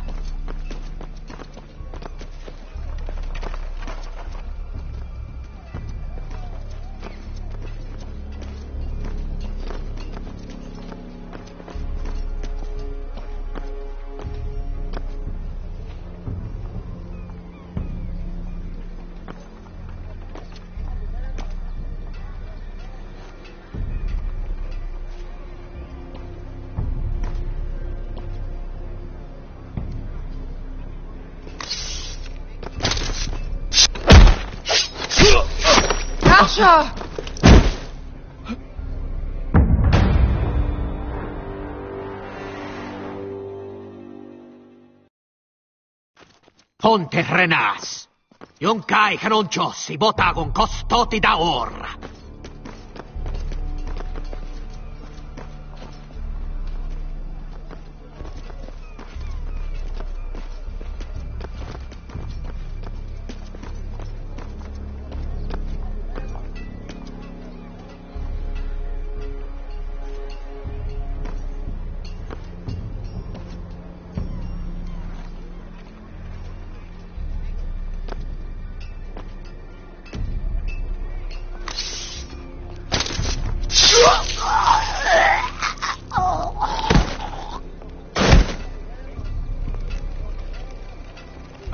Asha! Ponte Renas. Yonkai Hronchos, Ibotagon Costoti da Orra.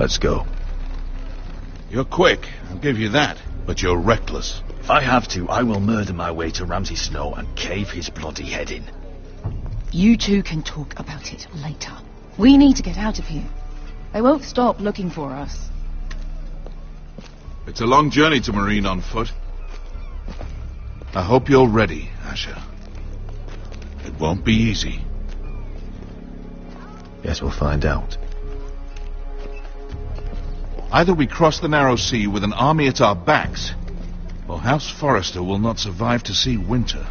Let's go. You're quick, I'll give you that. But you're reckless. If I have to, I will murder my way to Ramsay Snow and cave his bloody head in. You two can talk about it later. We need to get out of here. They won't stop looking for us. It's a long journey to Marine on foot. I hope you're ready, Asha. It won't be easy. Guess we'll find out. Either we cross the narrow sea with an army at our backs, or House Forrester will not survive to see winter.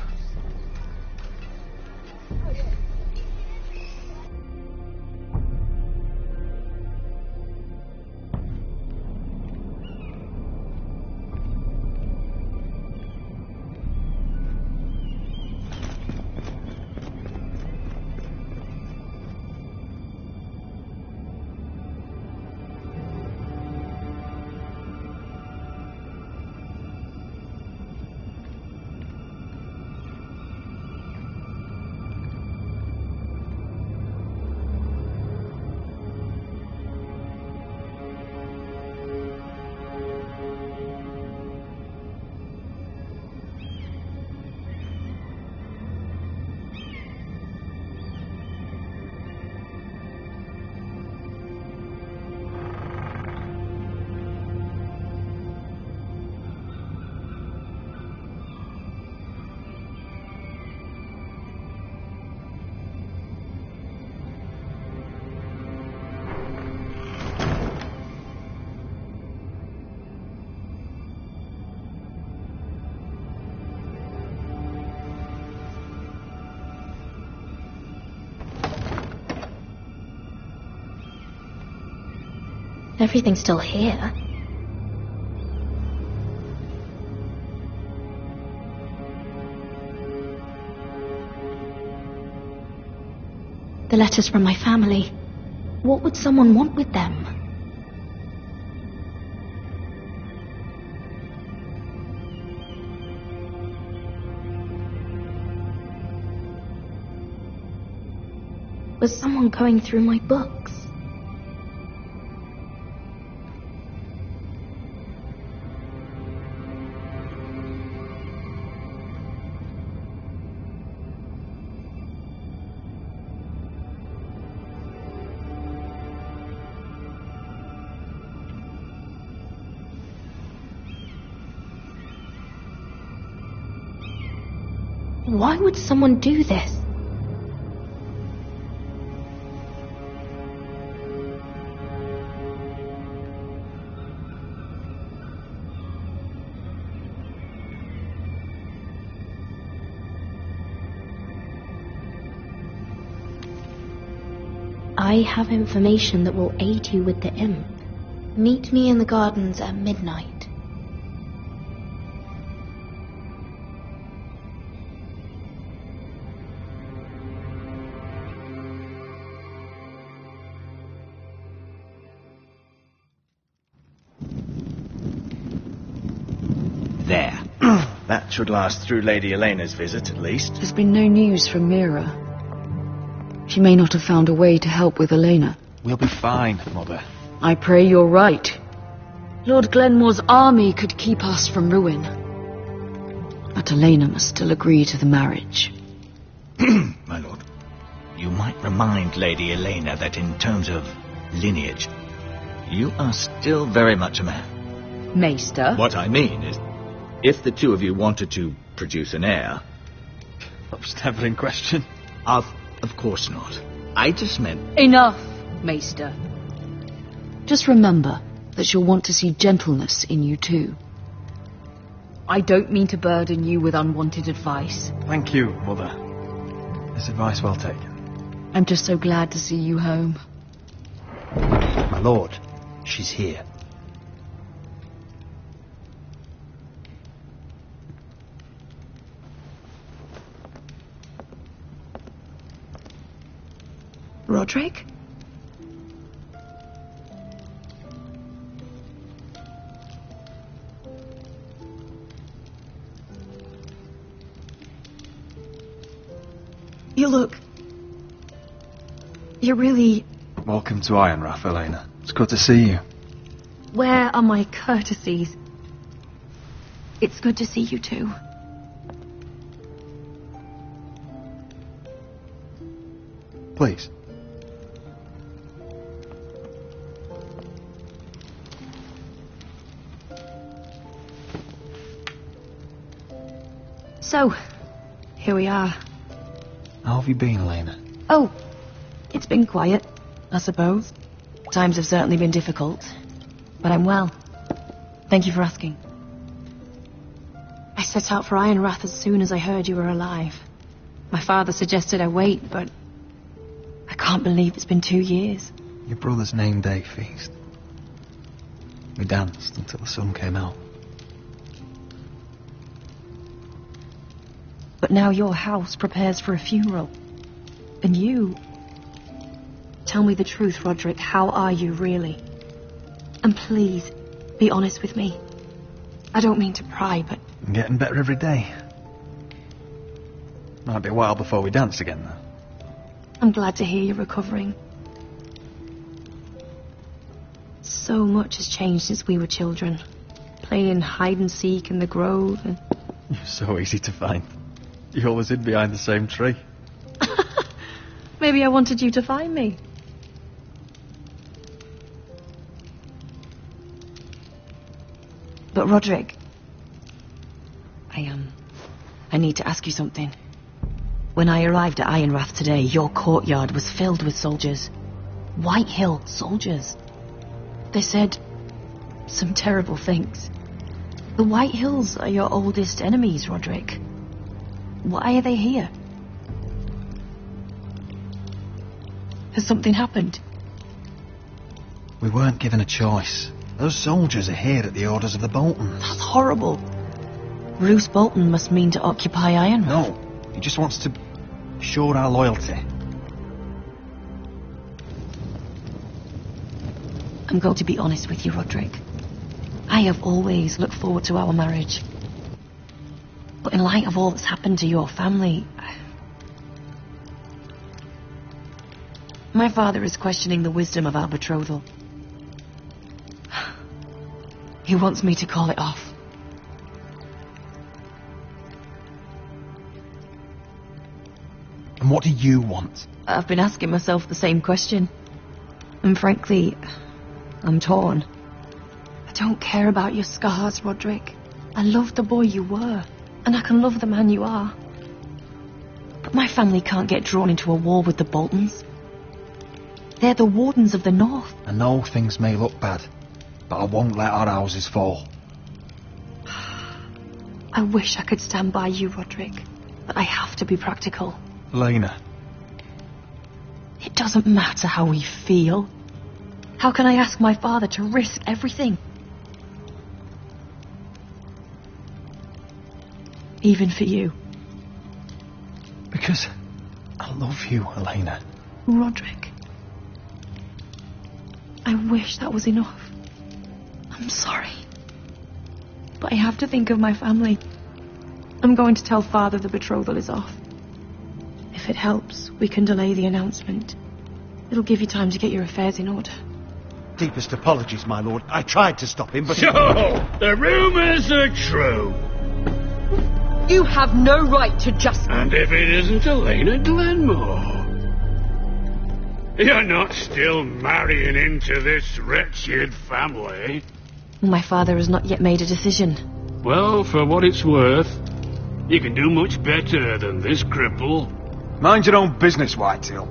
Everything's still here. The letters from my family. What would someone want with them? Was someone going through my books? Why would someone do this? I have information that will aid you with the imp. Meet me in the gardens at midnight. There. That should last through Lady Elena's visit, at least. There's been no news from Mira. She may not have found a way to help with Elena. We'll be fine, Mother. I pray you're right. Lord Glenmore's army could keep us from ruin. But Elena must still agree to the marriage. My lord, you might remind Lady Elena that in terms of lineage, you are still very much a man. Maester? What I mean is, if the two of you wanted to produce an heir... That was never in question. Of course not. I just meant... Enough, Maester. Just remember that she'll want to see gentleness in you too. I don't mean to burden you with unwanted advice. Thank you, Mother. This advice well taken. I'm just so glad to see you home. My lord, she's here. Roderick? You look... You're really... Welcome to Ironrath, Elena. It's good to see you. Where are my courtesies? It's good to see you too. Please. So, here we are. How have you been, Elena? Oh, it's been quiet, I suppose. Times have certainly been difficult, but I'm well. Thank you for asking. I set out for Ironrath as soon as I heard you were alive. My father suggested I wait, but I can't believe it's been 2 years. Your brother's name day feast. We danced until the sun came out. But now your house prepares for a funeral. And you... Tell me the truth, Roderick. How are you, really? And please, be honest with me. I don't mean to pry, but... I'm getting better every day. Might be a while before we dance again, though. I'm glad to hear you're recovering. So much has changed since we were children. Playing hide and seek in the grove and... You're so easy to find. You always hid behind the same tree. Maybe I wanted you to find me. But Roderick, I need to ask you something. When I arrived at Ironrath today, your courtyard was filled with soldiers. Whitehill soldiers. They said some terrible things. The Whitehills are your oldest enemies, Roderick. Why are they here? Has something happened? We weren't given a choice. Those soldiers are here at the orders of the Boltons. That's horrible. Roose Bolton must mean to occupy Ironrath. No, he just wants to show our loyalty. I'm going to be honest with you, Roderick. I have always looked forward to our marriage. But in light of all that's happened to your family... My father is questioning the wisdom of our betrothal. He wants me to call it off. And what do you want? I've been asking myself the same question. And frankly, I'm torn. I don't care about your scars, Roderick. I love the boy you were, and I can love the man you are. But my family can't get drawn into a war with the Boltons. They're the Wardens of the North. I know things may look bad, but I won't let our houses fall. I wish I could stand by you, Roderick, but I have to be practical. Lena. It doesn't matter how we feel. How can I ask my father to risk everything? Even for you. Because I love you, Elena. Roderick. I wish that was enough. I'm sorry. But I have to think of my family. I'm going to tell Father the betrothal is off. If it helps, we can delay the announcement. It'll give you time to get your affairs in order. Deepest apologies, my lord. I tried to stop him, but... So, the rumours are true. You have no right to just... And if it isn't Elena Glenmore? You're not still marrying into this wretched family? My father has not yet made a decision. Well, for what it's worth, you can do much better than this cripple. Mind your own business, Whitetail.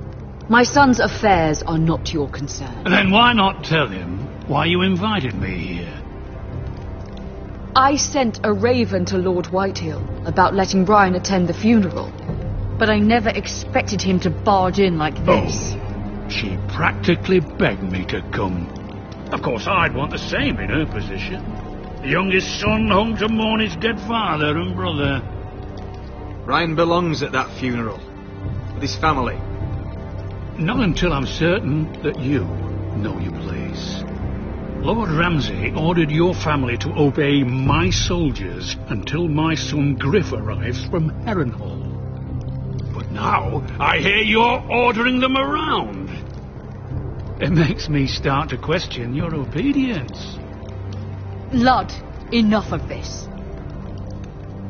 My son's affairs are not your concern. Then why not tell him why you invited me here? I sent a raven to Lord Whitehill about letting Brian attend the funeral, but I never expected him to barge in like this. Oh, she practically begged me to come. Of course, I'd want the same in her position. The youngest son home to mourn his dead father and brother. Brian belongs at that funeral. With his family. Not until I'm certain that you know your place. Lord Ramsay ordered your family to obey my soldiers until my son Griff arrives from Harrenhal. But now I hear you're ordering them around. It makes me start to question your obedience. Lud, enough of this.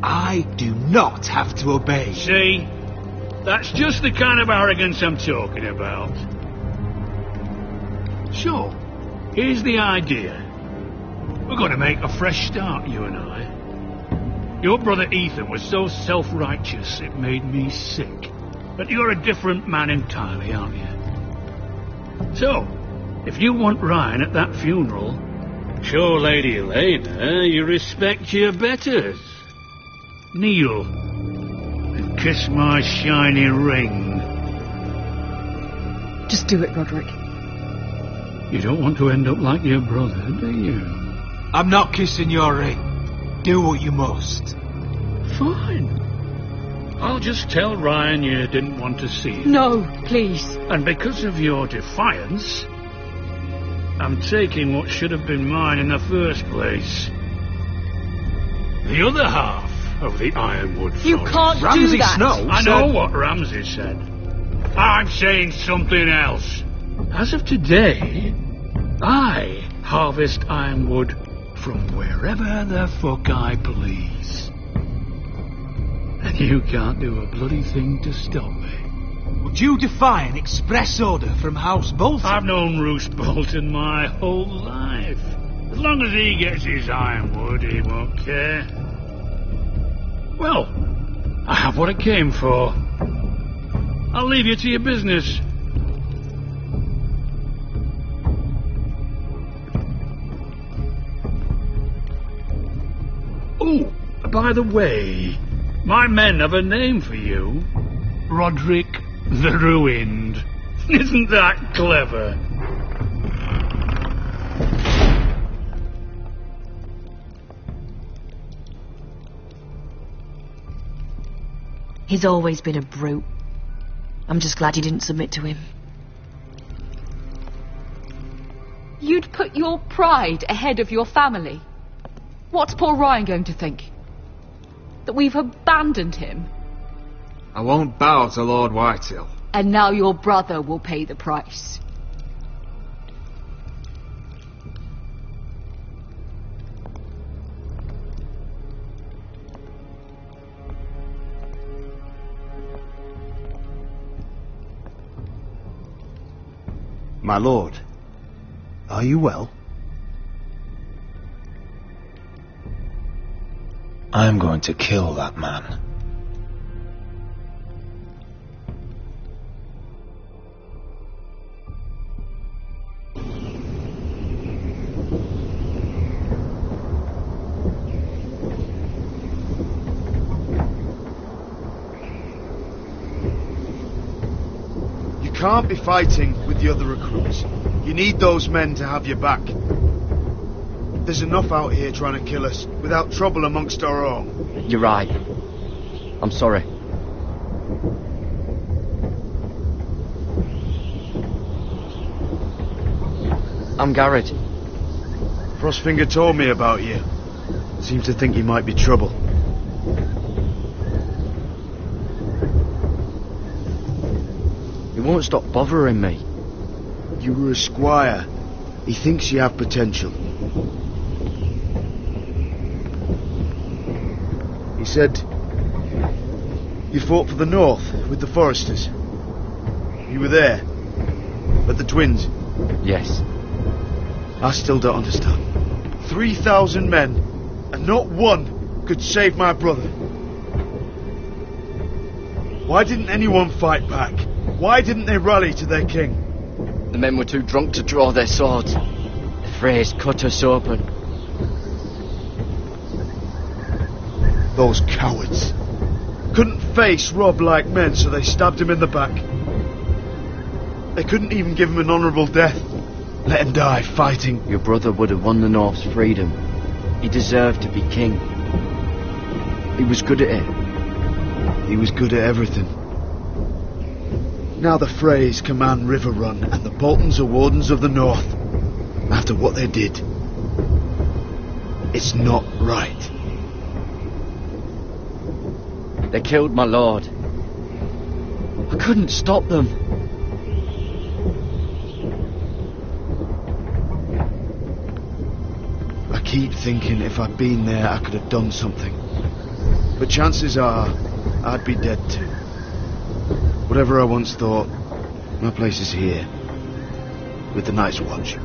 I do not have to obey. See? That's just the kind of arrogance I'm talking about. So, here's the idea. We're going to make a fresh start, you and I. Your brother Ethan was so self-righteous it made me sick. But you're a different man entirely, aren't you? So, if you want Ryan at that funeral, show Lady Elena you respect your betters. Kneel and kiss my shiny ring. Just do it, Roderick. You don't want to end up like your brother, do you? I'm not kissing your ring. Do what you must. Fine. I'll just tell Ryan you didn't want to see him. No, please. And because of your defiance, I'm taking what should have been mine in the first place. The other half of the Ironwood Forest. You can't Ramsay do that. Snow I know what Ramsay said. I'm saying something else. As of today, I harvest ironwood from wherever the fuck I please. And you can't do a bloody thing to stop me. Would you defy an express order from House Bolton? I've known Roose Bolton my whole life. As long as he gets his ironwood, he won't care. Well, I have what I came for. I'll leave you to your business. Oh, by the way, my men have a name for you. Roderick the Ruined. Isn't that clever? He's always been a brute. I'm just glad you didn't submit to him. You'd put your pride ahead of your family. What's poor Ryan going to think? That we've abandoned him? I won't bow to Lord Whitehill. And now your brother will pay the price. My lord, are you well? I'm going to kill that man. You can't be fighting with the other recruits. You need those men to have your back. There's enough out here trying to kill us without trouble amongst our own. You're right. I'm sorry. I'm Garrett. Frostfinger told me about you. Seems to think you might be trouble. He won't stop bothering me. You were a squire. He thinks you have potential. He said you fought for the North with the Foresters. You were there, at the Twins. Yes. I still don't understand. 3,000 men, and not one could save my brother. Why didn't anyone fight back? Why didn't they rally to their king? The men were too drunk to draw their swords. The Freys cut us open. Those cowards. Couldn't face Rob like men, so they stabbed him in the back. They couldn't even give him an honourable death. Let him die fighting. Your brother would have won the North's freedom. He deserved to be king. He was good at it. He was good at everything. Now the Freys command Riverrun, and the Boltons are wardens of the North. After what they did. It's not right. They killed my lord. I couldn't stop them. I keep thinking if I'd been there I could have done something. But chances are I'd be dead too. Whatever I once thought, my place is here. With the Night's Watch.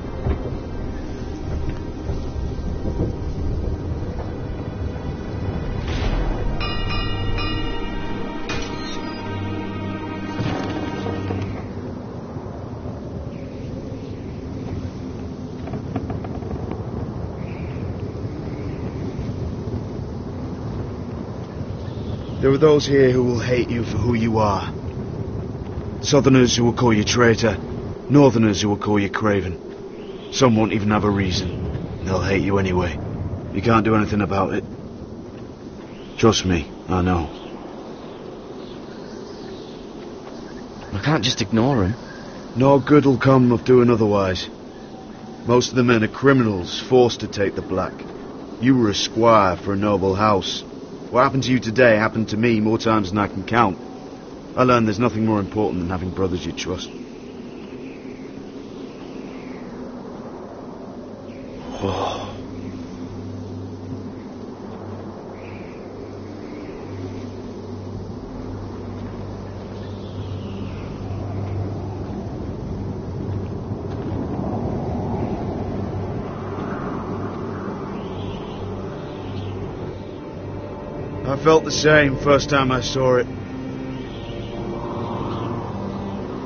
There are those here who will hate you for who you are. Southerners who will call you traitor. Northerners who will call you craven. Some won't even have a reason. They'll hate you anyway. You can't do anything about it. Trust me, I know. I can't just ignore them. No good will come of doing otherwise. Most of the men are criminals, forced to take the black. You were a squire for a noble house. What happened to you today happened to me more times than I can count. I learned there's nothing more important than having brothers you trust. Oh. I felt the same first time I saw it.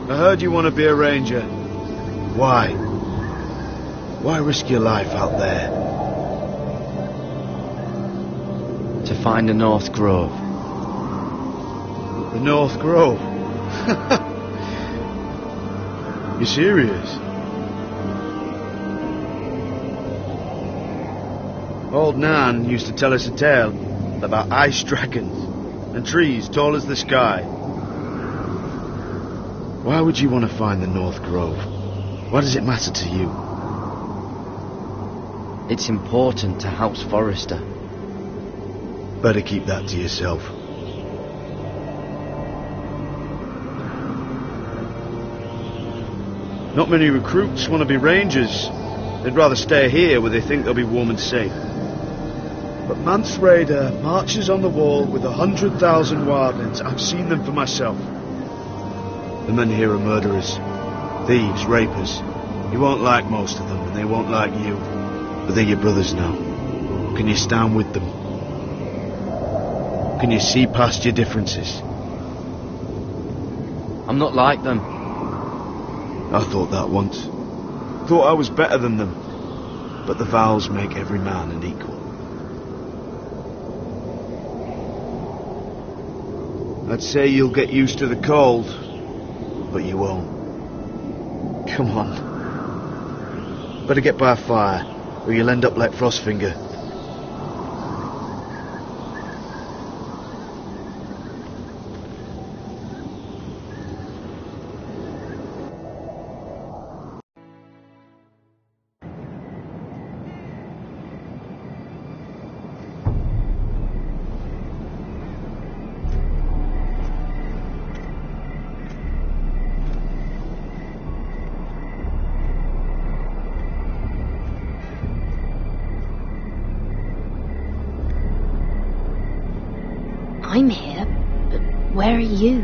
I heard you want to be a ranger. Why? Why risk your life out there? To find the North Grove. The North Grove? You serious? Old Nan used to tell us a tale about ice dragons and trees tall as the sky. Why would you want to find the North Grove? Why does it matter to you? It's important to House Forrester. Better keep that to yourself. Not many recruits want to be rangers. They'd rather stay here where they think they'll be warm and safe. But Mance Rayder marches on the wall with 100,000 wildlings. I've seen them for myself. The men here are murderers, thieves, rapers. You won't like most of them, and they won't like you. But they're your brothers now. Can you stand with them? Can you see past your differences? I'm not like them. I thought that once. Thought I was better than them. But the vows make every man an equal. I'd say you'll get used to the cold, but you won't. Come on. Better get by a fire, or you'll end up like Frostfinger. I'm here, but where are you?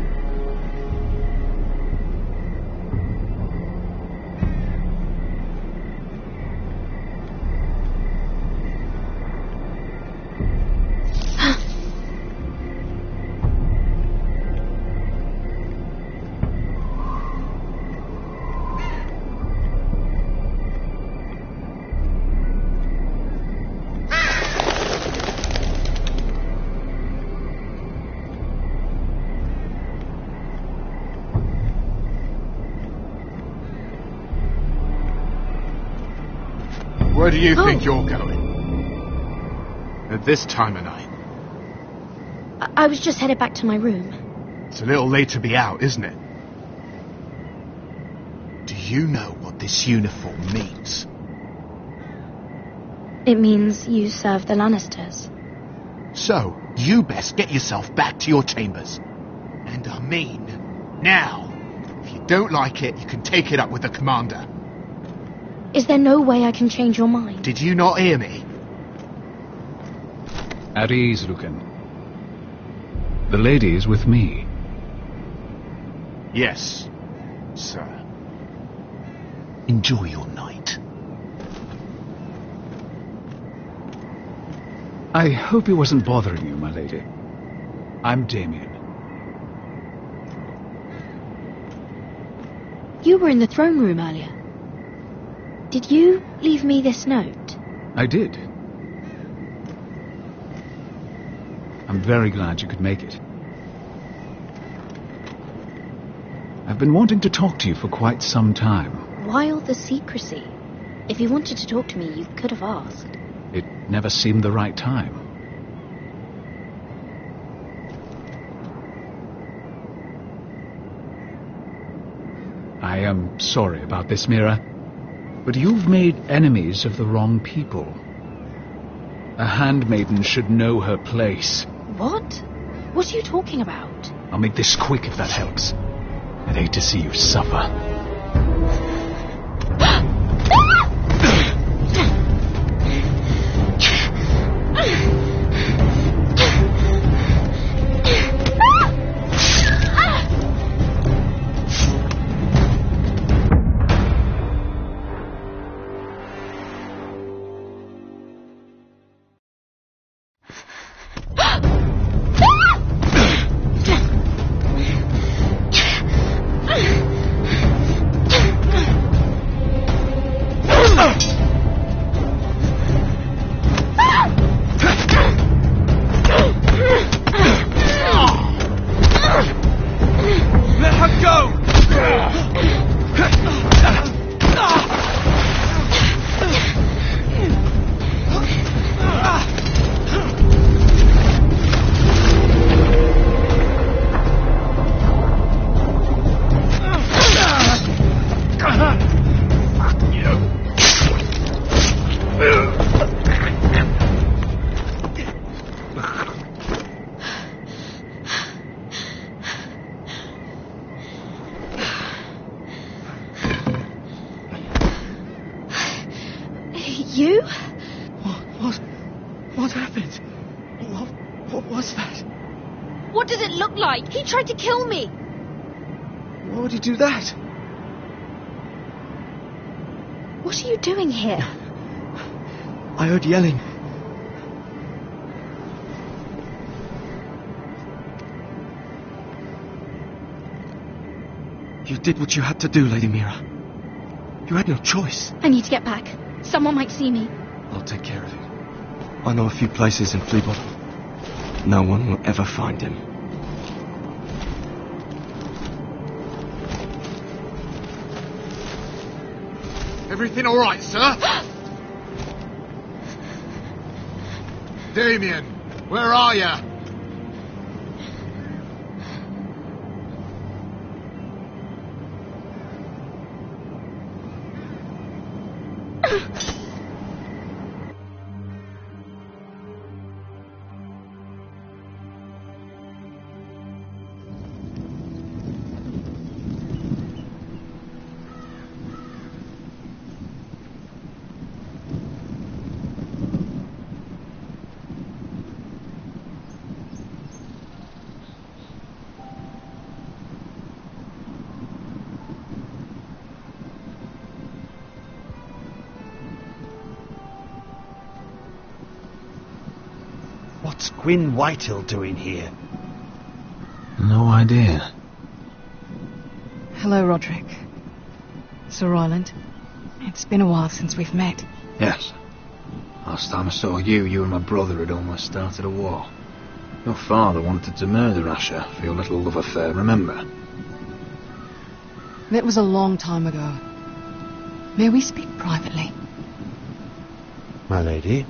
Where do you think you're going? At this time of night? I was just headed back to my room. It's a little late to be out, isn't it? Do you know what this uniform means? It means you serve the Lannisters. So, you best get yourself back to your chambers. And I mean, now. If you don't like it, you can take it up with the commander. Is there no way I can change your mind? Did you not hear me? At ease, Lucan. The lady is with me. Yes, sir. Enjoy your night. I hope he wasn't bothering you, my lady. I'm Damien. You were in the throne room earlier. Did you leave me this note? I did. I'm very glad you could make it. I've been wanting to talk to you for quite some time. Why all the secrecy? If you wanted to talk to me, you could have asked. It never seemed the right time. I am sorry about this, Mira. But you've made enemies of the wrong people. A handmaiden should know her place. What? What are you talking about? I'll make this quick if that helps. I'd hate to see you suffer. You? What happened? What was that? What does it look like? He tried to kill me. Why would he do that? What are you doing here? I heard yelling. You did what you had to do, Lady Mira. You had no choice. I need to get back. Someone might see me. I'll take care of it. I know a few places in Fleabot. No one will ever find him. Everything all right, sir? Damien, where are you? What's Gwyn Whitehill doing here? No idea. Hello, Roderick. Sir Royland. It's been a while since we've met. Yes. Last time I saw you, you and my brother had almost started a war. Your father wanted to murder Asher for your little love affair, remember? That was a long time ago. May we speak privately? My lady?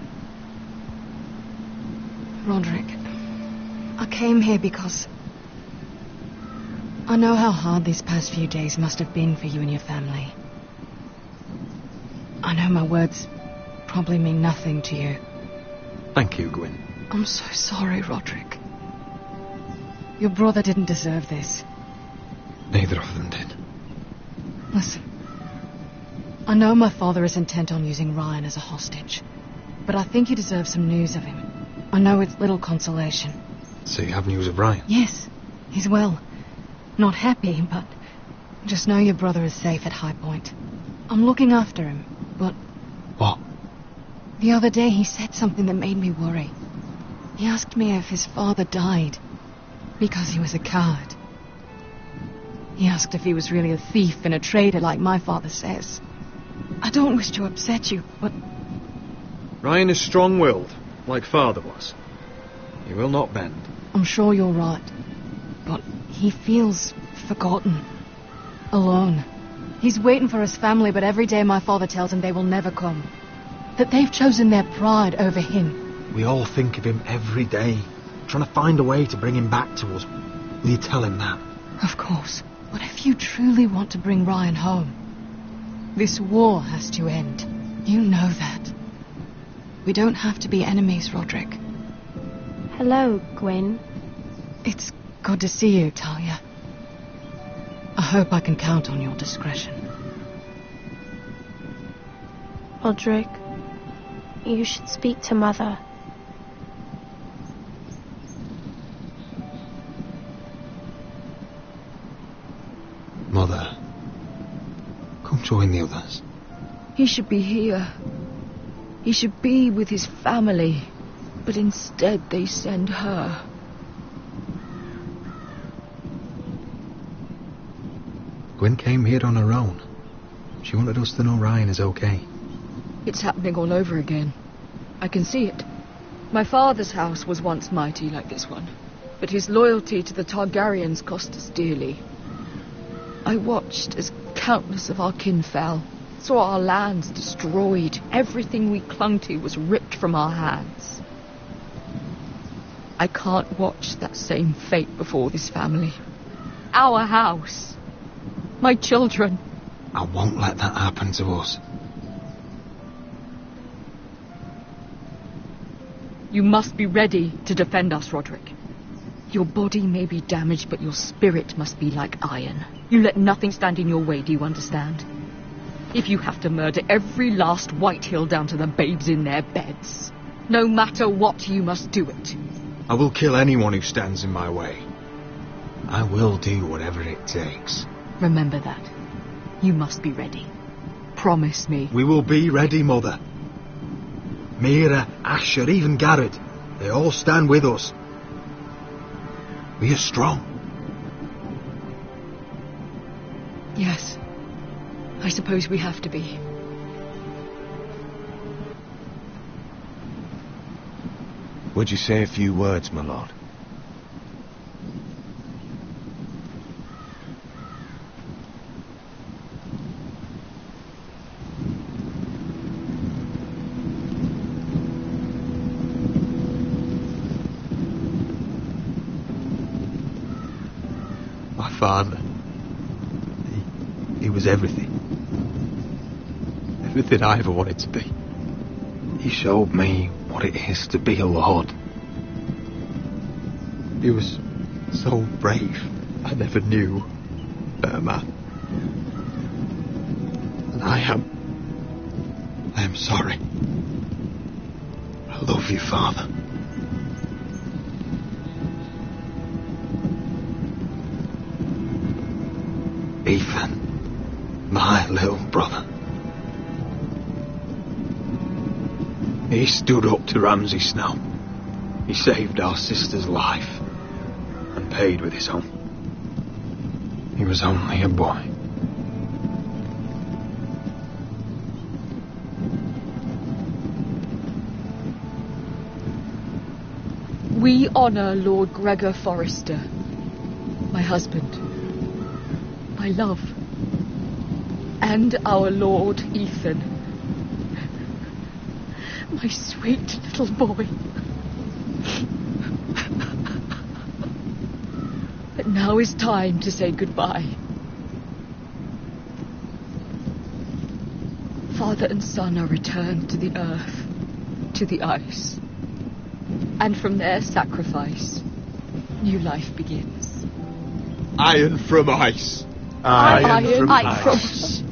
Roderick, I came here because I know how hard these past few days must have been for you and your family. I know my words probably mean nothing to you. Thank you, Gwyn. I'm so sorry, Roderick. Your brother didn't deserve this. Neither of them did. Listen, I know my father is intent on using Ryan as a hostage, but I think you deserve some news of him. I know it's little consolation. So you have news of Ryan? Yes, he's well. Not happy, but just know your brother is safe at High Point. I'm looking after him, but... What? The other day he said something that made me worry. He asked me if his father died because he was a coward. He asked if he was really a thief and a traitor like my father says. I don't wish to upset you, but... Ryan is strong-willed, like father was. He will not bend. I'm sure you're right, but he feels forgotten, alone. He's waiting for his family, but every day my father tells him they will never come. That they've chosen their pride over him. We all think of him every day, trying to find a way to bring him back to us. Will you tell him that? Of course. But if you truly want to bring Ryan home, this war has to end. You know that. We don't have to be enemies, Roderick. Hello, Gwyn. It's good to see you, Talia. I hope I can count on your discretion. Roderick, you should speak to Mother. Mother, come join the others. He should be here. He should be with his family. But instead they send her. Gwyn came here on her own. She wanted us to know Ryan is okay. It's happening all over again. I can see it. My father's house was once mighty like this one, but his loyalty to the Targaryens cost us dearly. I watched as countless of our kin fell, saw our lands destroyed, everything we clung to was ripped from our hands. I can't watch that same fate before this family. Our house. My children. I won't let that happen to us. You must be ready to defend us, Roderick. Your body may be damaged, but your spirit must be like iron. You let nothing stand in your way, do you understand? If you have to murder every last Whitehill down to the babes in their beds. No matter what, you must do it. I will kill anyone who stands in my way. I will do whatever it takes. Remember that. You must be ready. Promise me. We will be ready, Mother. Mira, Asher, even Garrett, they all stand with us. We are strong. Yes. I suppose we have to be. Would you say a few words, my lord? My father. He was everything. Everything I ever wanted to be. He showed me what it is to be a lord. He was so brave. I never knew a man. And I am sorry. I love you, Father. Ethan, my little brother. He stood up to Ramsay Snow. He saved our sister's life and paid with his own. He was only a boy. We honour Lord Gregor Forrester, my husband, my love, and our Lord Ethan. My sweet little boy. But now is time to say goodbye. Father and son are returned to the earth, to the ice. And from their sacrifice, new life begins. Iron from ice. Iron from ice.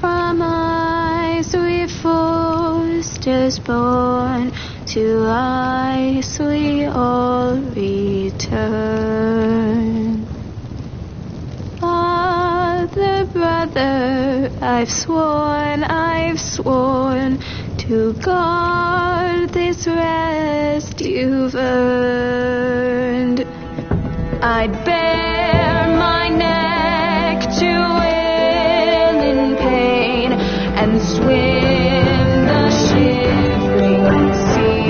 From ice we Forsters born, to ice we all return. Father, brother, I've sworn to guard this rest you've earned. I'd bare my neck to and swim the shivering sea.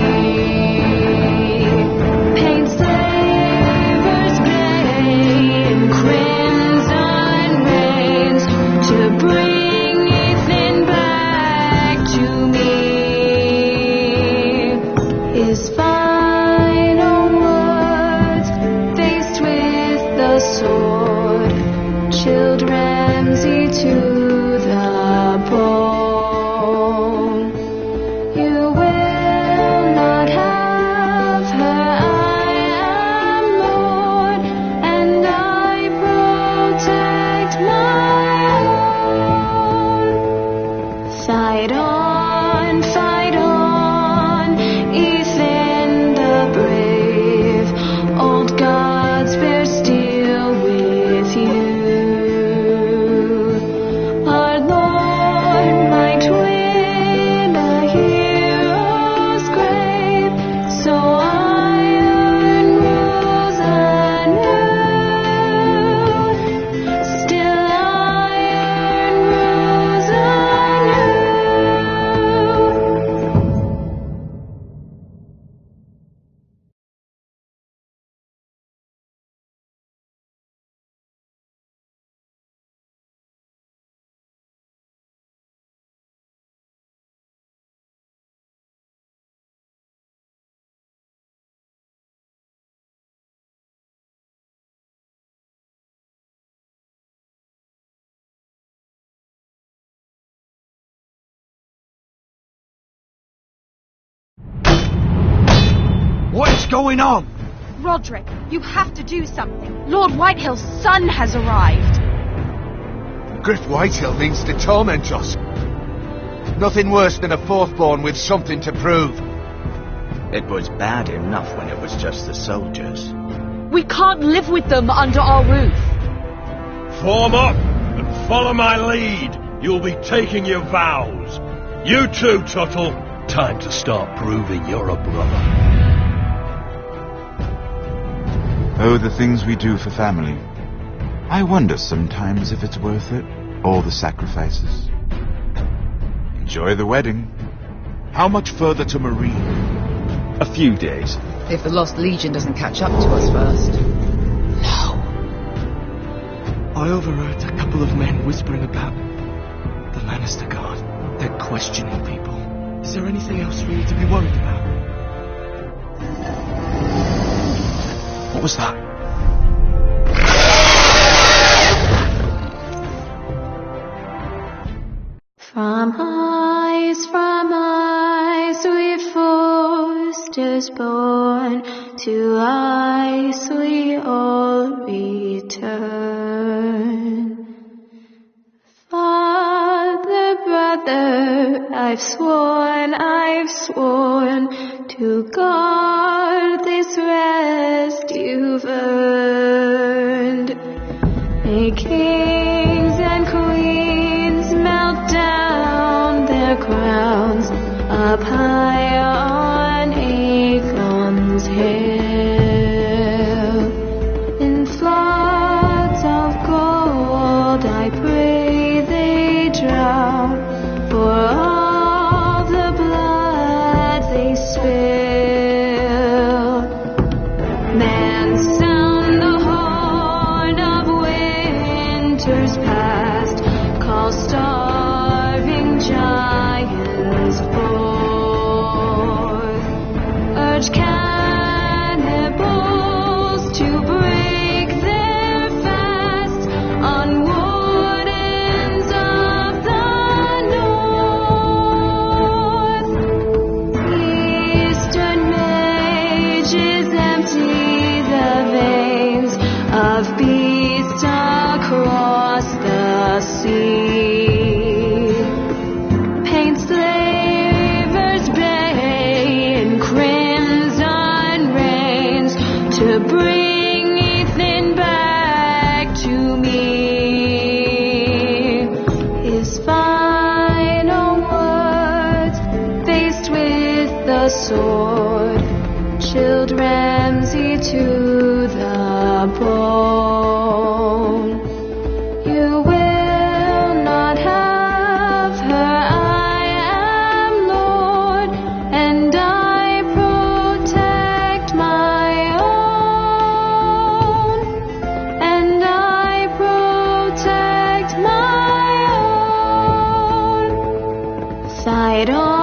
Paint slavers gray in crimson rains to bring Ethan back to me. His final words faced with the sword What's going on? Roderick, you have to do something. Lord Whitehill's son has arrived. Griff Whitehill means to torment us. Nothing worse than a fourthborn with something to prove. It was bad enough when it was just the soldiers. We can't live with them under our roof. Form up and follow my lead. You'll be taking your vows. You too, Tuttle. Time to start proving you're a brother. Oh, the things we do for family. I wonder sometimes if it's worth it, all the sacrifices. Enjoy the wedding. How much further to Marine? A few days. If the Lost Legion doesn't catch up to us first. No. I overheard a couple of men whispering about the Lannister Guard. They're questioning people. Is there anything else we need to be worried about? What was that? From eyes we forced us born, to eyes we all return. Father, brother, I've sworn to guard this rest you've earned. May kings and queens melt down their crowns up high on Aegon's hill. In floods of gold I pray they drown, for all the blood they spill. Then sound the horn of winter's past, call starving giants forth, urge cannibals to break their fast on wardens of the north. Eastern mages empty the veins of beasts across the sea. Paint slavers bay in crimson rains to bring Ethan back to me. His final words, faced with the sword, chilled Ramsay to the bone. You will not have her, I am Lord, and I protect my own, and I protect my own. Fight on.